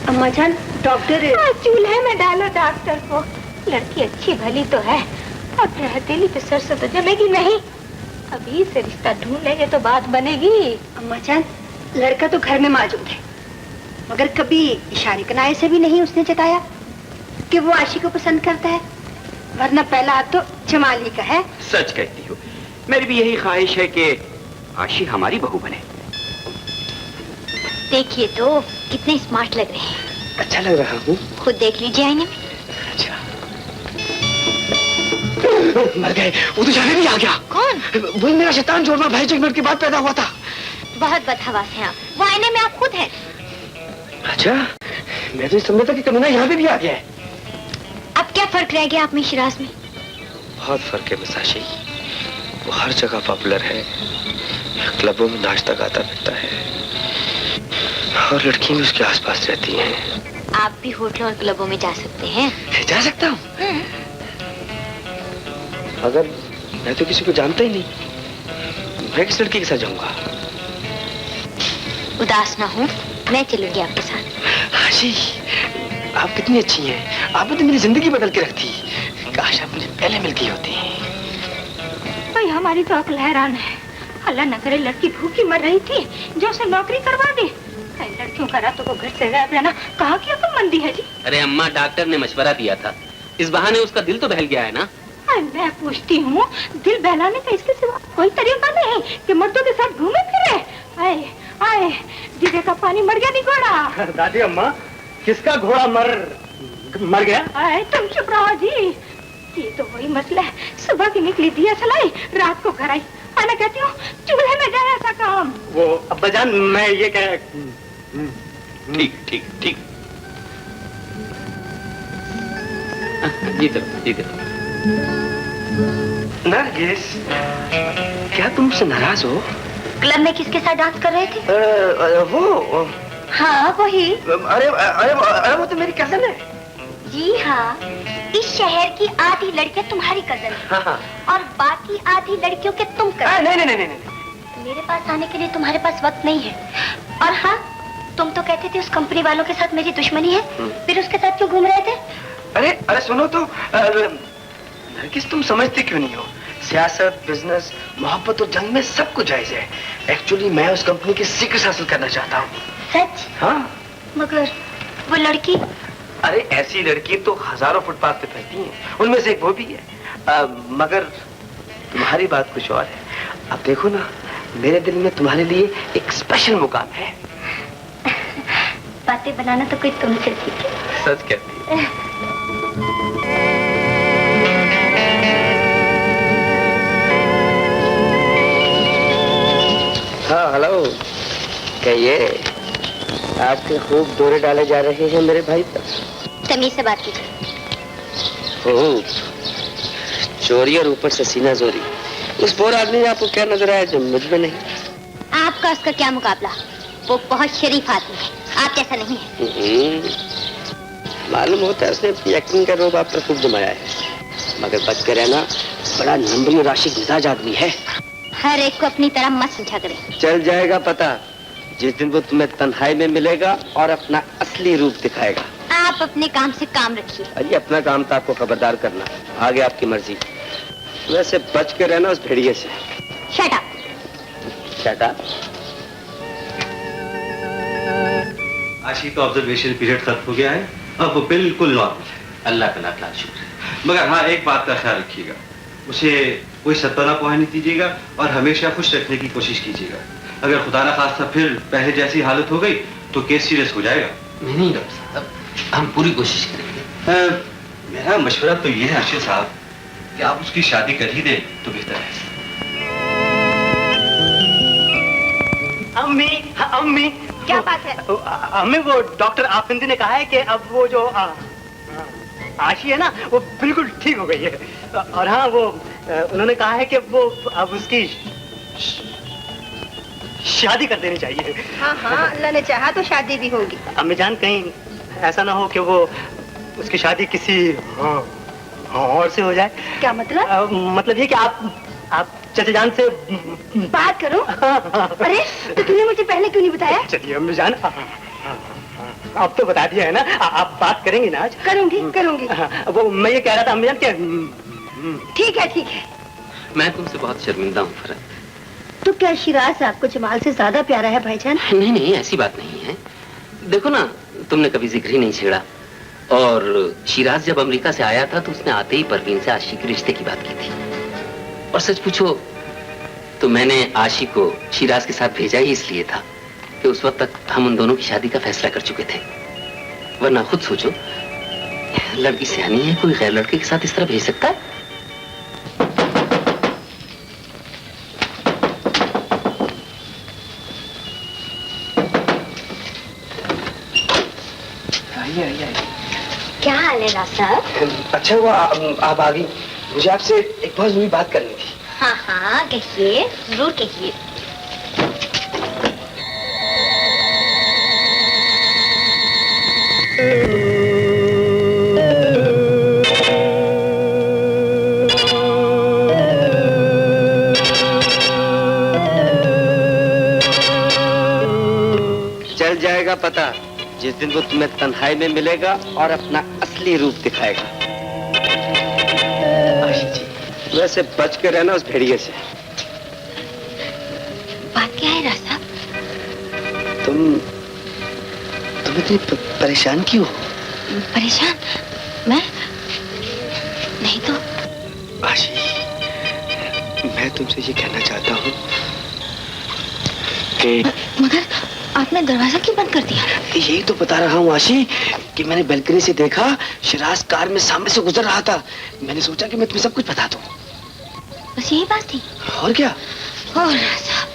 अम्मा जान, डॉक्टर चूल्हे में डालो डॉक्टर को। लड़की अच्छी भली तो है और हथेली पे सरसों तो जमेगी नहीं। अभी से रिश्ता ढूंढ लेंगे तो बात बनेगी। अम्मा जान, लड़का तो घर में मौजूद है, मगर कभी इशारे कनाए से भी नहीं उसने जताया कि वो आशी को पसंद करता है, वरना पहला हाथ तो जमाली का है। सच कहती हो, मेरी भी यही ख्वाहिश है कि आशी हमारी बहू बने। देखिए तो कितने स्मार्ट लग रहे हैं। अच्छा लग रहा हूँ? खुद देख लीजिए आईने में। अच्छा। मर गए, वो तो जाने भी आ गया। कौन? वही मेरा शैतान जोड़ना भाई जो एक मिनट के बाद पैदा हुआ था। बहुत बदहवास हैं आप, वो आईने में आप खुद हैं। अच्छा, मैं तो समझता कि कमीना यहाँ पे भी आ गया है। अब क्या फर्क रह गया आप में शिराज में? बहुत फर्क है मिसाशी। वो हर जगह पॉपुलर है, क्लबों में नाचता गाता फिरता है और लड़कियां भी उसके आसपास रहती हैं। आप भी होटलों और क्लबों में जा सकते हैं। जा सकता हूँ? अगर मैं तो किसी को जानता ही नहीं, मैं किस लड़की के साथ जाऊंगा? उदास ना हो, मैं चलूंगी आपके साथ। आशी, आप कितनी अच्छी हैं। आपने तो मेरी जिंदगी बदल के रख दी। काश आप मुझे पहले मिल गई होती। भाई हमारी तो अकल हैरान है। अल्लाह न करे लड़की भूखी मर रही थी जो उसे नौकरी करवा दे। लड़कियों का रातों को घर से गायब रहना कहाँ की अक्लमंदी है जी। अरे अम्मा, डॉक्टर ने मशवरा दिया था, इस बहाने उसका दिल तो बहल गया है ना। मैं पूछती हूँ, दिल बहलाने का इसके सिवा कोई तरीका नहीं कि मर्दों के साथ घूमे फिरे। आए आए, जीरे का पानी मर गया निगोड़ा। दादी अम्मा, किसका घोड़ा मर गया? आए तुम चुप रहो जी। ये तो वही मसला है, सुबह की निकली दिया सलाई, रात को घर आई। मैं कहती हूँ चूल्हे में जाए ऐसा काम। वो अब्बा जान, मैं ये कह। ठीक ठीक ठीक। जीते नरगिस, क्या तुम मुझसे नाराज हो? क्लब में किसके साथ डांस कर रहे थे? वो। हाँ वही। अरे अरे अरे वो तो मेरी कजन है। जी हाँ, इस शहर की आधी लड़कियां तुम्हारी कजन है। हाँ। और बाकी आधी लड़कियों के तुम कजन। नहीं। मेरे पास आने के लिए तुम्हारे पास वक्त नहीं है। और हाँ, तुम तो कहते थे उस कंपनी वालों के साथ मेरी दुश्मनी है, फिर उसके साथ क्यों घूम रहे थे? अरे सुनो तो, नरगिस तुम समझते क्यों नहीं हो? सियासत, बिजनेस, मोहब्बत और जंग में सब कुछ जायज है। एक्चुअली मैं उस कंपनी की सीक्रेट हासिल करना चाहता हूँ। सच? हाँ। मगर वो लड़की? अरे ऐसी लड़की तो हजारों फुटपाथ पे फैलती हैं, उनमें से एक वो भी है। मगर तुम्हारी बात कुछ और है। अब देखो ना, मेरे दिल में तुम्हारे लिए एक स्पेशल मुकाम है। बातें बनाना तो कोई तुम से सीखे। सच कहती है। हाँ हेलो, कहिए, आपके खूब दौरे डाले जा रहे हैं मेरे भाई पर। तमीज से बात कीजिए। ओह, चोरी और ऊपर से सीना जोरी। उस बोर आदमी में आपको क्या नजर आया जो मुझ में नहीं? आपका उसका क्या मुकाबला, वो बहुत शरीफ आदमी है, आप जैसा नहीं है। मालूम होता है उसने अपनी एक्टिंग का रोब आप पर खूब जमाया है, मगर बच कर रहना, बड़ा नंबरी और आशिक मिजाज आदमी है। हर एक को अपनी तरह मत समझा करें। चल जाएगा पता जिस दिन वो तुम्हें तन्हाई में मिलेगा और अपना असली रूप दिखाएगा। आप अपने काम से काम रखिए। अरे अपना काम था आपको खबरदार करना, आगे आपकी मर्जी। वैसे बच के रहना उस भेड़िए से। Shut up. Shut up. आशी का ऑब्जर्वेशन पीरियड खत्म हो गया है, अब वो बिल्कुल नॉर्मल है। अल्लाह का लाख लाख शुक्र है। मगर हाँ, एक बात का ख्याल रखिएगा, उसे कोई सदबना पहुंचने दीजिएगा और हमेशा खुश रखने की कोशिश कीजिएगा। अगर खुदा ना खास्ता फिर पहले जैसी हालत हो गई तो केस सीरियस हो जाएगा। नहीं डॉक्टर साहब, हम पूरी कोशिश करेंगे। मेरा मशवरा तो ये है अर्शद साहब कि आप उसकी शादी कर ही दें तो बेहतर है। अम्मी, अम्मी, क्या बात है? अम्मी, वो डॉक्टर आफिंदी ने कहा है कि अब वो जो आशी है ना, वो बिल्कुल ठीक हो गई है। और हाँ, वो उन्होंने कहा है कि वो अब उसकी शादी कर देनी चाहिए। हाँ हाँ, अल्लाह ने चाहा तो शादी भी होगी। अम्मी जान, कहीं ऐसा ना हो कि वो उसकी शादी किसी और से हो जाए। क्या मतलब? मतलब ये कि आप चाचा जान से बात करो। अरे तो तूने मुझे पहले क्यों नहीं बताया? चलिए अम्मी जान, अब तो बता दिया है ना, आप बात करेंगी ना आज? करूंगी करूंगी। वो मैं ये कह रहा था अम्मी जान, ठीक है ठीक है। मैं तुमसे बहुत शर्मिंदा हूँ फरहत। तो क्या शिराज आपको जमाल से ज्यादा प्यारा है भाईजान? नहीं नहीं, ऐसी बात नहीं है। देखो ना, तुमने कभी जिक्र ही नहीं छेड़ा। और शिराज जब अमेरिका से आया था तो उसने आते ही परवीन से आशी के रिश्ते की बात की थी। और सच पूछो तो मैंने आशी को शिराज के साथ भेजा ही इसलिए था कि उस वक्त तक हम उन दोनों की शादी का फैसला कर चुके थे। वरना खुद सोचो, लड़की सियानी है, कोई गैर लड़के के साथ इस तरह भेज सकता है? क्या हाल है राज साहब? अच्छा हुआ आप आ गई। मुझे आपसे एक बहुत जरूरी बात करनी थी। हाँ हाँ, कहिए, जरूर कहिए। चल जाएगा पता जिस दिन वो तुम्हें तन्हाई में मिलेगा और अपना असली रूप दिखाएगा। वैसे बच के रहना उस भेड़िए से। बात क्या है राज साहब? तुम इतनी परेशान क्यों? परेशान? मैं? नहीं तो। आशी, मैं तुमसे ये कहना चाहता हूँ कि मगर आपने दरवाजा क्यों बंद कर दिया? यही तो बता रहा हूँ आशी कि मैंने बैल्कनी से देखा शिराज कार में सामने से गुजर रहा था। मैंने सोचा कि मैं तुम्हें सब कुछ बता दूँ। बस यही बात थी? और क्या? और साहब,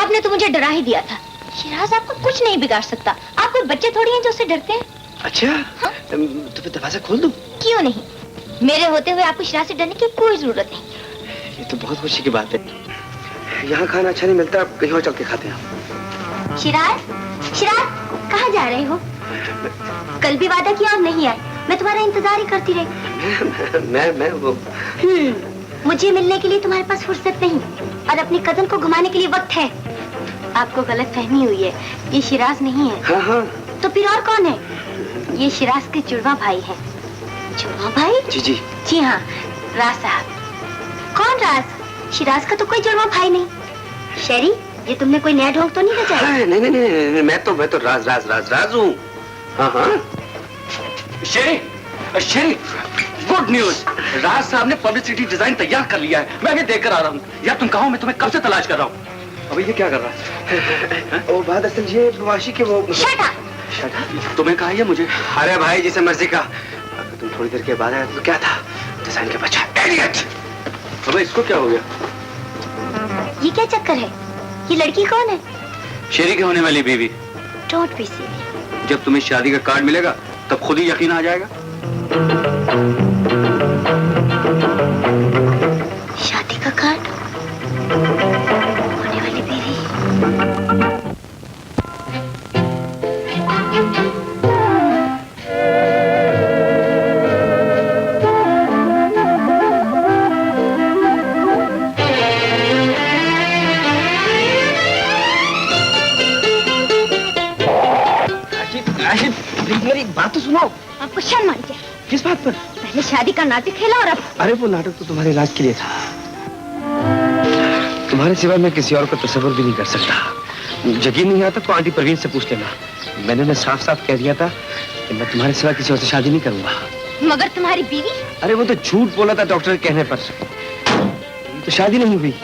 आपने तो मुझे डरा ही दिया था। शिराज आपको कुछ नहीं बिगाड़ सकता। आप कोई बच्चे थोड़ी हैं जो उससे डरते हैं। अच्छा? हाँ? तुम्हें दरवाजा खोल दूँ? क्यों नहीं? मेरे होते हुए आपको शिराज से डरने की कोई जरूरत नहीं। ये तो बहुत खुशी की बात है। यहाँ खाना अच्छा नहीं मिलता, कहीं और चल के खाते हैं। शिराज, शिराज, कहाँ जा रहे हो? कल भी वादा किया और नहीं आए। मैं तुम्हारा इंतजार ही करती रही। मैं वो मुझे मिलने के लिए तुम्हारे पास फुर्सत नहीं और अपनी कदम को घुमाने के लिए वक्त है। आपको गलत फहमी हुई है, ये शिराज नहीं है। हाँ हाँ। तो फिर और कौन है? ये शिराज के जुड़वा भाई है। जुड़वा भाई? जी जी। जी हाँ, राज साहब। कौन राज? शिराज का तो कोई जुड़वा भाई नहीं। शेरी, ये तुमने कोई नया ढोंग तो नहीं बजाया? नहीं नहीं नहीं, मैं तो राज हूँ। हाँ हाँ। शेरी, गुड न्यूज। राज साहब ने पब्लिसिटी डिजाइन तैयार कर लिया है। मैं अभी देख कर आ रहा हूँ। यार तुम कहाँ? मैं तुम्हें कब से तलाश कर रहा हूँ। अबे ये क्या कर रहा है? वो बात असल ये वाशी के वो Shut up! तुम्हें कहा है मुझे? अरे भाई जिसे मर्जी का। अगर तुम थोड़ी देर के बाद आए तो क्या था? डिजाइन के बच्चा इडियट। अबे इसको क्या हो गया? ये क्या चक्कर है? ये लड़की कौन है? शेरी के होने वाली बीवी। Don't be silly. जब तुम्हें शादी का कार्ड मिलेगा तब खुद ही यकीन आ जाएगा। शादी का कार्ड? होने वाली बीवी? मेरी बात तो सुनो। आपको शर्म आनी चाहिए। किस बात पर? पहले शादी का नाटक खेला और अब। अरे वो नाटक तो तुम्हारे इलाज के लिए था। तुम्हारे सिवा मैं किसी और का तस्वीर भी नहीं कर सकता। यकीन नहीं आता तो आंटी परवीन से पूछ लेना। मैंने उन्हें साफ साफ कह दिया था कि मैं तुम्हारे सिवा किसी और से शादी नहीं करूंगा। मगर तुम्हारी बीवी? अरे वो तो झूठ बोला था डॉक्टर के कहने पर। तो शादी नहीं हुई।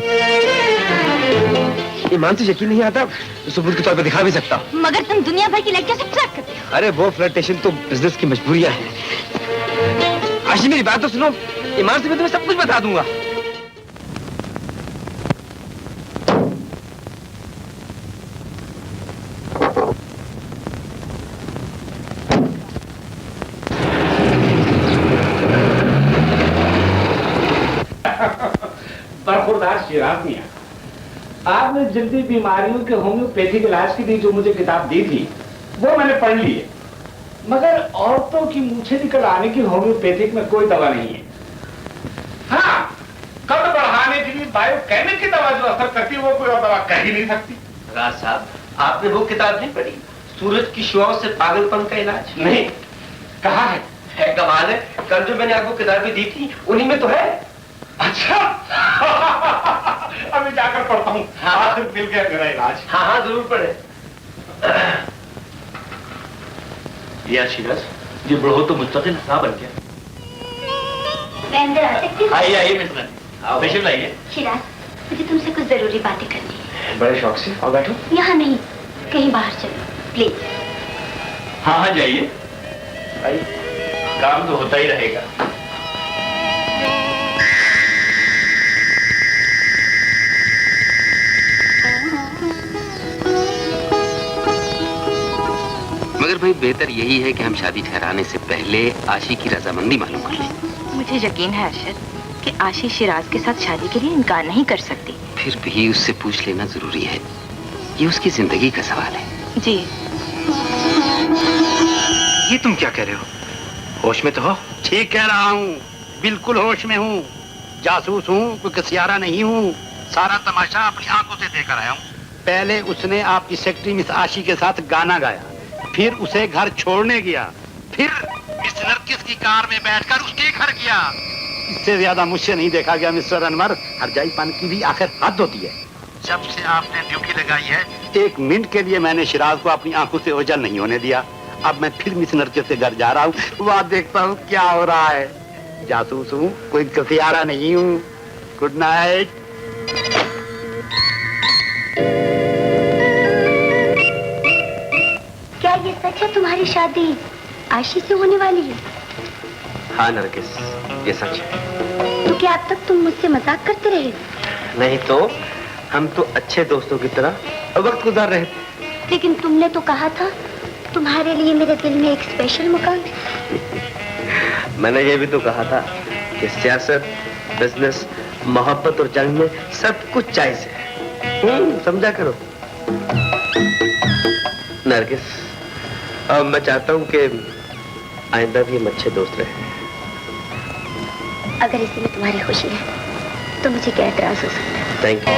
ईमान से यकीन नहीं आता तो सबूत के तौर पे दिखा भी सकता हूँ। मगर तुम दुनिया भर की लड़कियों से फ्लर्ट करते हो। अरे वो फ्लर्टेशन तो बिजनेस की मजबूरियां हैं। आशी मेरी बात तो सुनो, ईमान से मैं तुम्हें सब कुछ बता दूंगा। बरखुरदार शिराज मियां, आपने जल्दी बीमारियों के होम्योपैथिक इलाज की दी जो मुझे किताब दी थी वो मैंने पढ़ ली है, मगर औरतों की मूछें निकल आने की होम्योपैथिक में कोई दवा नहीं है। हाँ, कद बढ़ाने के लिए बायोकेमिक की दवा जो असर करती है वो कोई और दवा कह ही नहीं सकती। राज साहब, आपने वो किताब नहीं पढ़ी, सूरज की शुआओं से पागलपन का इलाज? नहीं, कहाँ है? कमाल है, कल जो मैंने आपको किताबें दी थी उन्हीं में तो है। अच्छा अभी जाकर पढ़ता हूँ। हाँ, मिल गया मेरा इलाज। हाँ हाँ जरूर पढ़े। या शिराज, ये बुढ़ो तो मुस्तकिल हंसा बन गया। मैं अंदर आ सकती हूँ? आइए आइए मिस रानी, तशरीफ लाइए। शिराज, मुझे तुमसे कुछ जरूरी बातें करनी है। बड़े शौक से, और बैठो। यहाँ नहीं, कहीं बाहर चलो प्लीज। हाँ हाँ जाइए, काम तो होता ही रहेगा। मगर भाई बेहतर यही है कि हम शादी ठहराने से पहले आशी की रजामंदी मालूम कर लें। मुझे यकीन है अरशद कि आशी शिराज के साथ शादी के लिए इनकार नहीं कर सकती। फिर भी उससे पूछ लेना जरूरी है, ये उसकी जिंदगी का सवाल है। जी। ये तुम क्या कह रहे हो? होश में तो हो? ठीक कह रहा हूँ, बिल्कुल होश में हूँ। जासूस हूँ, कोई कसियारा नहीं हूँ। सारा तमाशा अपनी आंखों से देखकर आया हूँ। पहले उसने आपकी सेक्रेटरी मिस आशी के साथ गाना गाया, फिर उसे घर छोड़ने गया, फिर मिस नरगिस की कार में बैठकर उसके घर गया। इससे ज्यादा मुझसे नहीं देखा गया मिस्टर अनवर। हरजाईपन की भी आखिर हद होती है। जब से आपने ड्यूटी लगाई है, एक मिनट के लिए मैंने शिराज को अपनी आंखों से ओझल नहीं होने दिया। अब मैं फिर मिस नरगिस के घर जा रहा हूँ, वहां देखता हूँ क्या हो रहा है। जासूस हूँ, कोई कसियारा नहीं हूँ। Good night. क्या ये सच है तुम्हारी शादी आशी से होने वाली है? हाँ नरगिस, ये सच है। तो क्या अब तक तुम मुझसे मजाक करते रहे? नहीं तो, हम तो अच्छे दोस्तों की तरह वक्त गुजार रहे थे। लेकिन तुमने तो कहा था तुम्हारे लिए मेरे दिल में एक स्पेशल मुकाम है। मैंने ये भी तो कहा था कि सियासत, बिजनेस, मोहब्बत और जंग में सब कुछ जायज है। समझा करो नरगिस। अब मैं चाहता हूँ कि आइंदा भी हम अच्छे दोस्त रहे। अगर इसी में तुम्हारी खुशी है तो मुझे क्या एतराज हो सकता है? Thank you.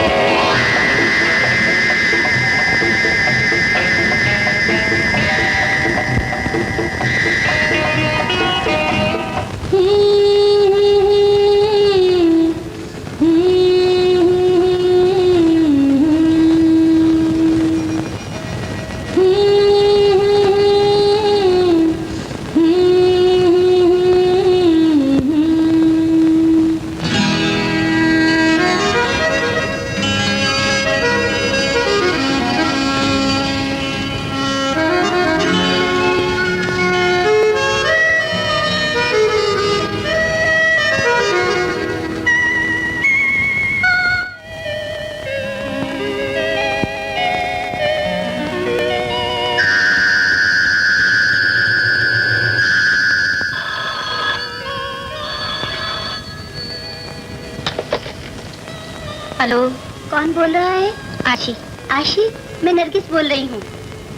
हेलो, कौन बोल रहा है? आशी। आशी, मैं नरगिस बोल रही हूँ।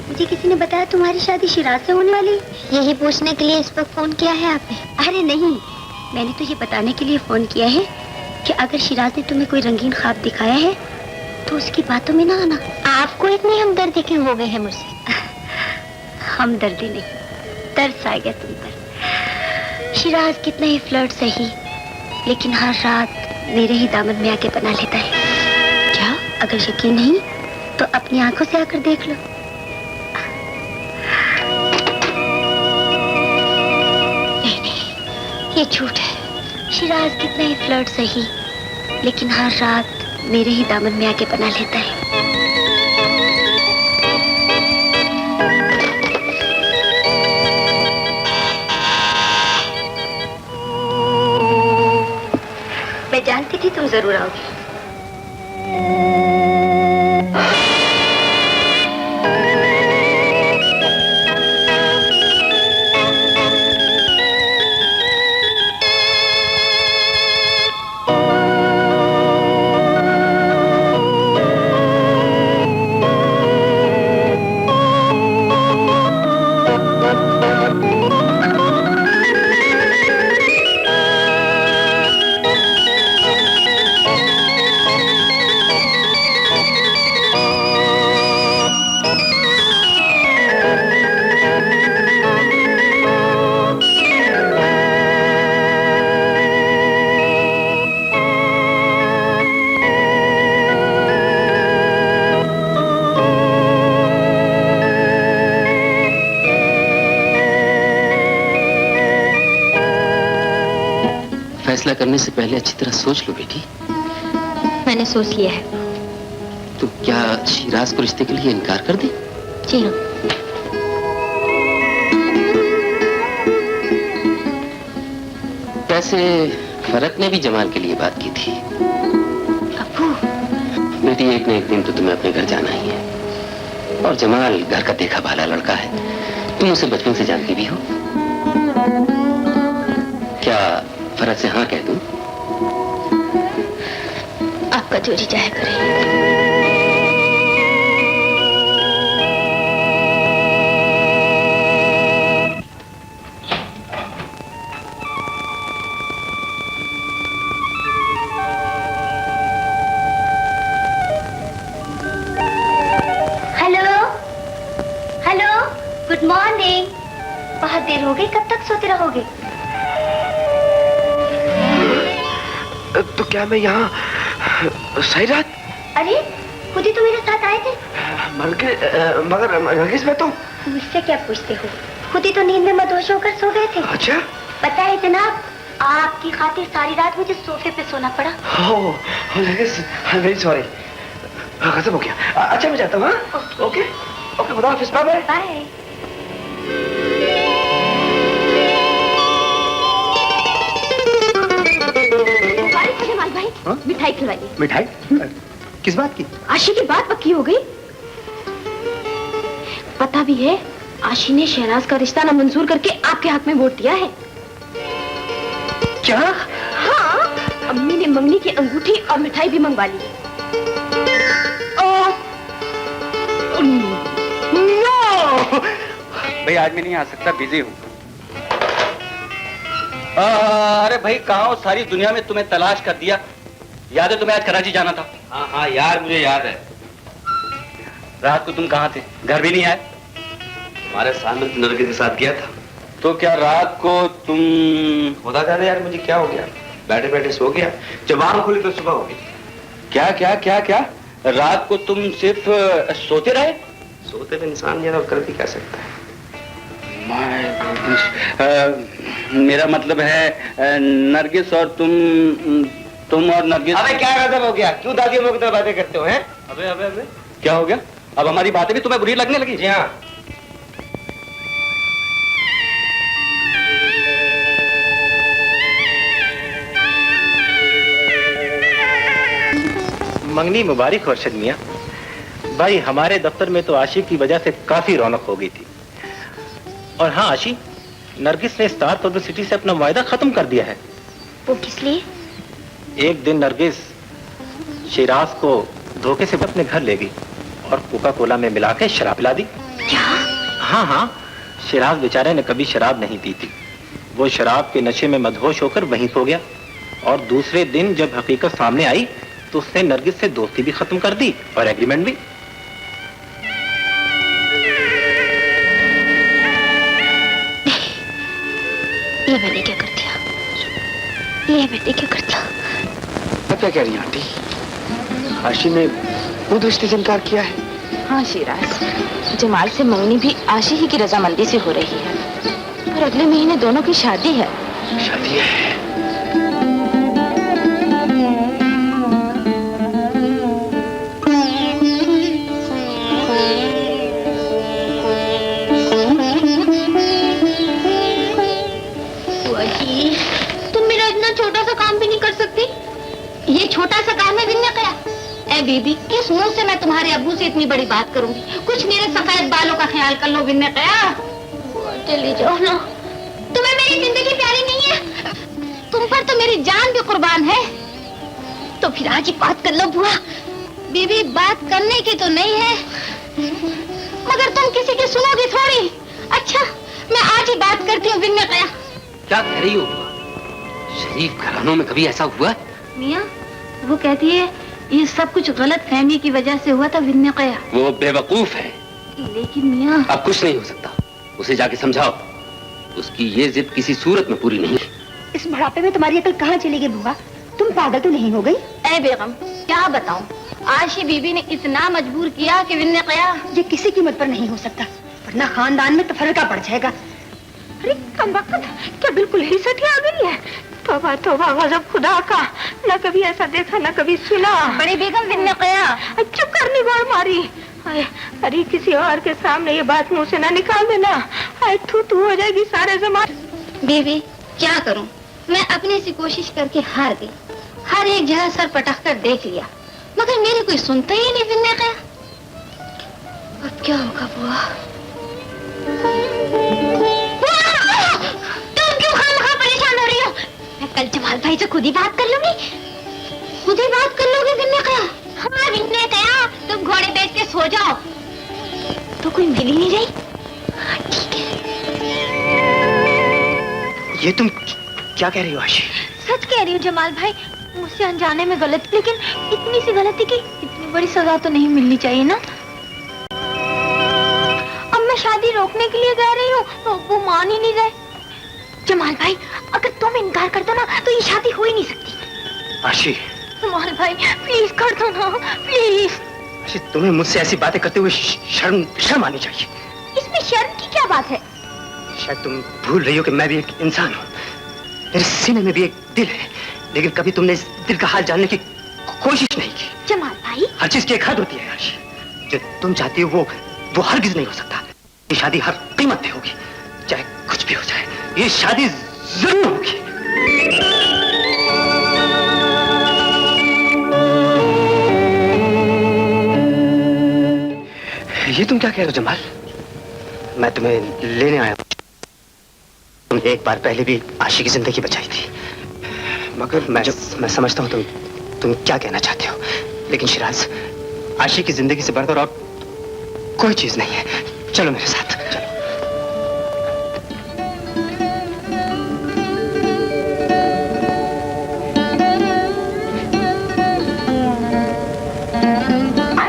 मुझे किसी ने बताया तुम्हारी शादी शिराज से होने वाली। यही पूछने के लिए इस पर फोन किया है आपने? अरे नहीं, मैंने तो ये बताने के लिए फोन किया है कि अगर शिराज ने तुम्हें कोई रंगीन ख्वाब दिखाया है तो उसकी बातों में ना आना। आपको इतनी हमदर्दी क्यों हो गई है मुझसे? हमदर्दी नहीं, तरस आ गया तुम पर। शिराज कितना ही फ्लर्ट सही, लेकिन हर रात मेरे ही दामन में आके बना लेता है। क्या? अगर यकीन नहीं तो अपनी आंखों से आकर देख लो। नहीं, ये झूठ है। शिराज कितना ही फ्लर्ट सही, लेकिन हर रात मेरे ही दामन में आके बना लेता है। जानती थी तुम जरूर आओगी। फैसला करने से पहले अच्छी तरह सोच लो बेटी। मैंने सोच लिया है। तो क्या शिराज को रिश्ते के लिए इनकार कर दे? जी हाँ। वैसे फरक ने भी जमाल के लिए बात की थी। अब्बू। बेटी एक न एक दिन तो तुम्हें अपने घर जाना ही है, और जमाल घर का देखा भाला लड़का है। तुम उसे बचपन से जानती भी हो। क्या फरक से हाँ कह दूं? आपका जो जी चाहे करे। Good morning. बहुत देर हो गई, कब तक सोते रहोगे? तो क्या मैं यहाँ सही रात? अरे खुद ही तो मेरे साथ आए थे। मगर नरगिस में तो मुझसे क्या पूछते हो? खुद ही तो नींद में मदहोश होकर सो गए थे। अच्छा। पता है जनाब, आपकी खातिर सारी रात मुझे सोफे पे सोना पड़ा। Nargis, very sorry. खत्म हो गया। अच्छा मैं जाता हूँ। ओके ओके, खुदा हाफिज़। Bye bye. भाई मिठाई खिलवाइए। मिठाई? किस बात की? आशी की बात पक्की हो गई। पता भी है, आशी ने शहनाज का रिश्ता नामंजूर करके आपके हक में वोट दिया है। क्या? हाँ, अम्मी ने मंगनी की अंगूठी और मिठाई भी मंगवा ली। भाई आज मैं नहीं आ सकता, बिजी हूँ। अरे भाई कहाँ हो? सारी दुनिया में तुम्हें तलाश कर दिया। याद है तुम्हें आज कराची जाना था? हाँ हाँ यार, मुझे याद है। रात को तुम कहाँ थे? घर भी नहीं आए? तुम्हारे सामने तो नरगिस के साथ गया था। तो क्या रात को तुम? खुदा जाने यार मुझे क्या हो गया, बैठे बैठे सो गया। जब आंख खुली तो सुबह हो गई। क्या क्या क्या क्या? रात को तुम सिर्फ सोते रहे? सोते हुए इंसान यार कर भी क्या सकता है। मेरा मतलब है नरगिस और तुम और नरगिस। अबे क्या गजब हो गया? क्यों दादी अम्मा की तरह बातें करते हो? हैं? अबे अबे अबे क्या हो गया? अब हमारी बातें भी तुम्हें बुरी लगने लगी? जी हाँ। मंगनी मुबारक हो अर्शद मियां। भाई हमारे दफ्तर में तो आशी की वजह से काफी रौनक हो गई थी। और हाँ आशी, नरगिस ने स्टार पब्लिसिटी से अपना वायदा खत्म कर दिया है। वो किस लिए? एक दिन नरगिस शिराज को धोखे से अपने घर ले गई और कोका कोला में मिला के शराब पिला दी। क्या? हाँ हाँ, शिराज बेचारे ने कभी शराब नहीं पी थी। वो शराब के नशे में मदहोश होकर वहीं सो गया। और दूसरे दिन जब हकीकत सामने आई तो उसने नरगिस से दोस्ती भी खत्म कर दी और एग्रीमेंट भी। ये मैंने क्या कर दिया? ये मैंने क्या कर दिया? अब क्या कह रही हैं आंटी? आशी ने खुद रिश्ते से इनकार किया है। हाँ शिराज, जमाल से मंगनी भी आशी ही की रजामंदी से हो रही है। और अगले महीने दोनों की शादी है। शादी है? तुम मेरा इतना छोटा सा काम भी नहीं कर सकती? ये छोटा सा काम है विन्या क्या? ए बीबी, किस मुंह से मैं तुम्हारे अब्बू से इतनी बड़ी बात करूंगी? कुछ मेरे सफेद बालों का ख्याल कर लो विन्या क्या? चली जाओ ना। तुम्हें मेरी जिंदगी प्यारी नहीं है? तुम पर तो मेरी जान भी कुर्बान है। तो फिर आज ही बात कर लो बुआ। बीबी, बात करने की तो नहीं है, मगर तुम किसी की सुनोगी थोड़ी। अच्छा, मैं आज ही बात करती हूँ विन्या क्या? क्या कह रही हो? शरीफ घरानों में कभी ऐसा हुआ? मियाँ, वो कहती है ये सब कुछ गलत फहमी की वजह से हुआ था विन्या क्या। वो बेवकूफ है। लेकिन मियाँ, अब कुछ नहीं हो सकता। उसे जाके समझाओ। उसकी ये जिद किसी सूरत में पूरी नहीं। इस बुढ़ापे में तुम्हारी अकल कहाँ चली गई बुआ? तुम पागल तो नहीं हो गई? ए बेगम, क्या बताऊं, आशी बीबी ने इतना मजबूर किया कि विन्या क्या। ये किसी कीमत पर नहीं हो सकता, वरना खानदान में तफरका पड़ जाएगा। अरे कमबख्त, क्या बिल्कुल ही सठी आ गई है? तौबा तौबा, गज़ब खुदा का। न कभी ऐसा देखा न कभी सुना। बड़ी बेगम विन्या क्या। चुप करनी गोड़ मारी। अरे किसी और के सामने ये बात मुंह से ना निकाल देना। थू थू हो जाएगी सारे जमाने। बीबी, क्या करूं, मैं अपनी सी कोशिश करके हार गई। हर एक जगह सर पटक कर देख लिया, मगर मेरी कोई सुनता ही नहीं विन्या क्या। अब क्या होगा बुआ? तुम क्यों खामखा परेशान हो रही हो? मैं कल जमाल भाई से खुद ही बात कर लूंगी। खुद ही बात कर लोगे विन्या क्या? हाँ विन्या क्या, तुम घोड़े बेच के सो जाओ। तो कोई मिल ही नहीं रही। हाँ, ठीक है। ये तुम क्या कह रही हो आशी? सच कह रही हूँ जमाल भाई, मुझसे अनजाने में गलती, लेकिन इतनी सी गलती की इतनी बड़ी सजा तो नहीं मिलनी चाहिए ना। अब मैं शादी रोकने के लिए कह रही हूँ तो वो मान ही नहीं रहे। जमाल भाई, अगर तुम इनकार कर दो ना तो ये शादी हो ही नहीं सकती। आशी, जमाल भाई प्लीज कर दो ना, प्लीज। आशी, तुम्हें मुझसे ऐसी बातें करते हुए शर्म आनी चाहिए। इसमें शर्म की क्या बात है? शायद तुम भूल रही हो कि मैं भी एक इंसान हूँ। मेरे सीने में भी एक दिल है, लेकिन कभी तुमने इस दिल का हाल जानने की कोशिश नहीं की। जमाल भाई, हर चीज की एक हद होती है आशी। जो तुम चाहती हो वो हरगिज नहीं हो सकता। ये शादी हर कीमत पे होगी, चाहे कुछ भी हो जाए। ये शादी जरूर होगी। ये तुम क्या कह रहे हो जमाल? मैं तुम्हें लेने आया हूं। तुमने एक बार पहले भी आशी की जिंदगी बचाई थी, मगर मैं समझता हूं तुम क्या कहना चाहते हो, लेकिन शिराज, आशी की जिंदगी से बढ़कर और कोई चीज नहीं है। चलो मेरे साथ, चलो।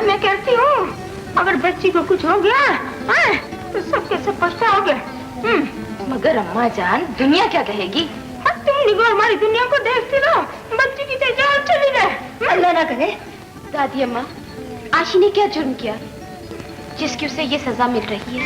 मैं कहती हूँ अगर बच्ची को कुछ हो गया तो सबके सब पछताओगे। मगर अम्मा जान, दुनिया क्या कहेगी? तुम निगाह हमारी दुनिया को देखती रहो, बच्ची की तो जान चली जाए। अल्लाह ना करे। दादी अम्मा, आशी ने क्या जुर्म किया जिसकी उसे ये सजा मिल रही है?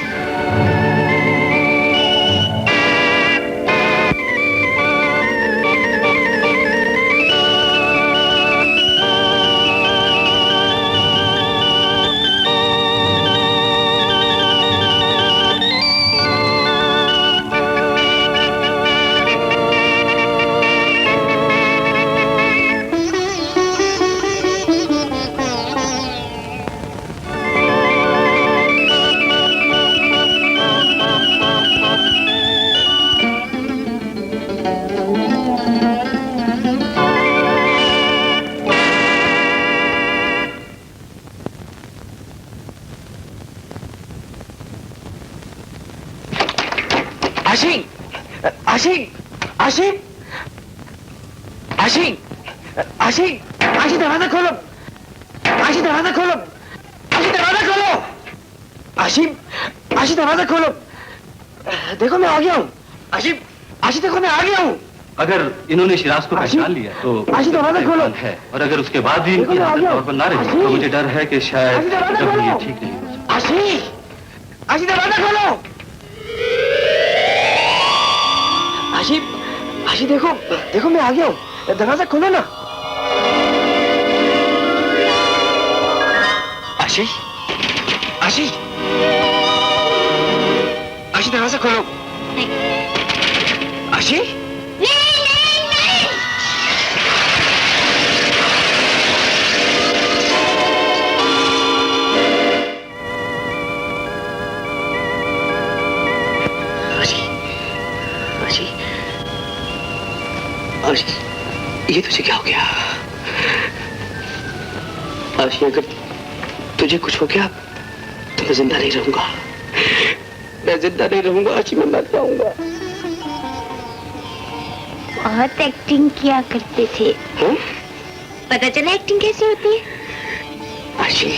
आशी दरवाजा खोलो, आशी दरवाजा खोलो, आशी दरवाजा खोलो, आशी दरवाजा खोलो। देखो मैं आ गया हूँ। आशी देखो मैं आ गया हूँ। अगर इन्होंने शिराज को पहचान लिया तो आशी दरवाजा खोलो है, और अगर उसके बाद भी इनकी हालत नॉर्मल ना रही तो मुझे डर है कि शायद कभी ये ठीक नहीं हो सकता। आशी दरवाजा खोलो। आशी देखो मैं आ गया हूँ, दरवाजा खोलो ना। आशी दरवाजा खोलो। आशी ये तुझे क्या हो गया? आशी, अगर तुझे कुछ हो गया तो मैं जिंदा नहीं रहूंगा। मैं जिंदा नहीं रहूंगा आशी, मैं मर जाऊंगा। बहुत एक्टिंग किया करते थे। हाँ? पता चला एक्टिंग कैसे होती है? आशी,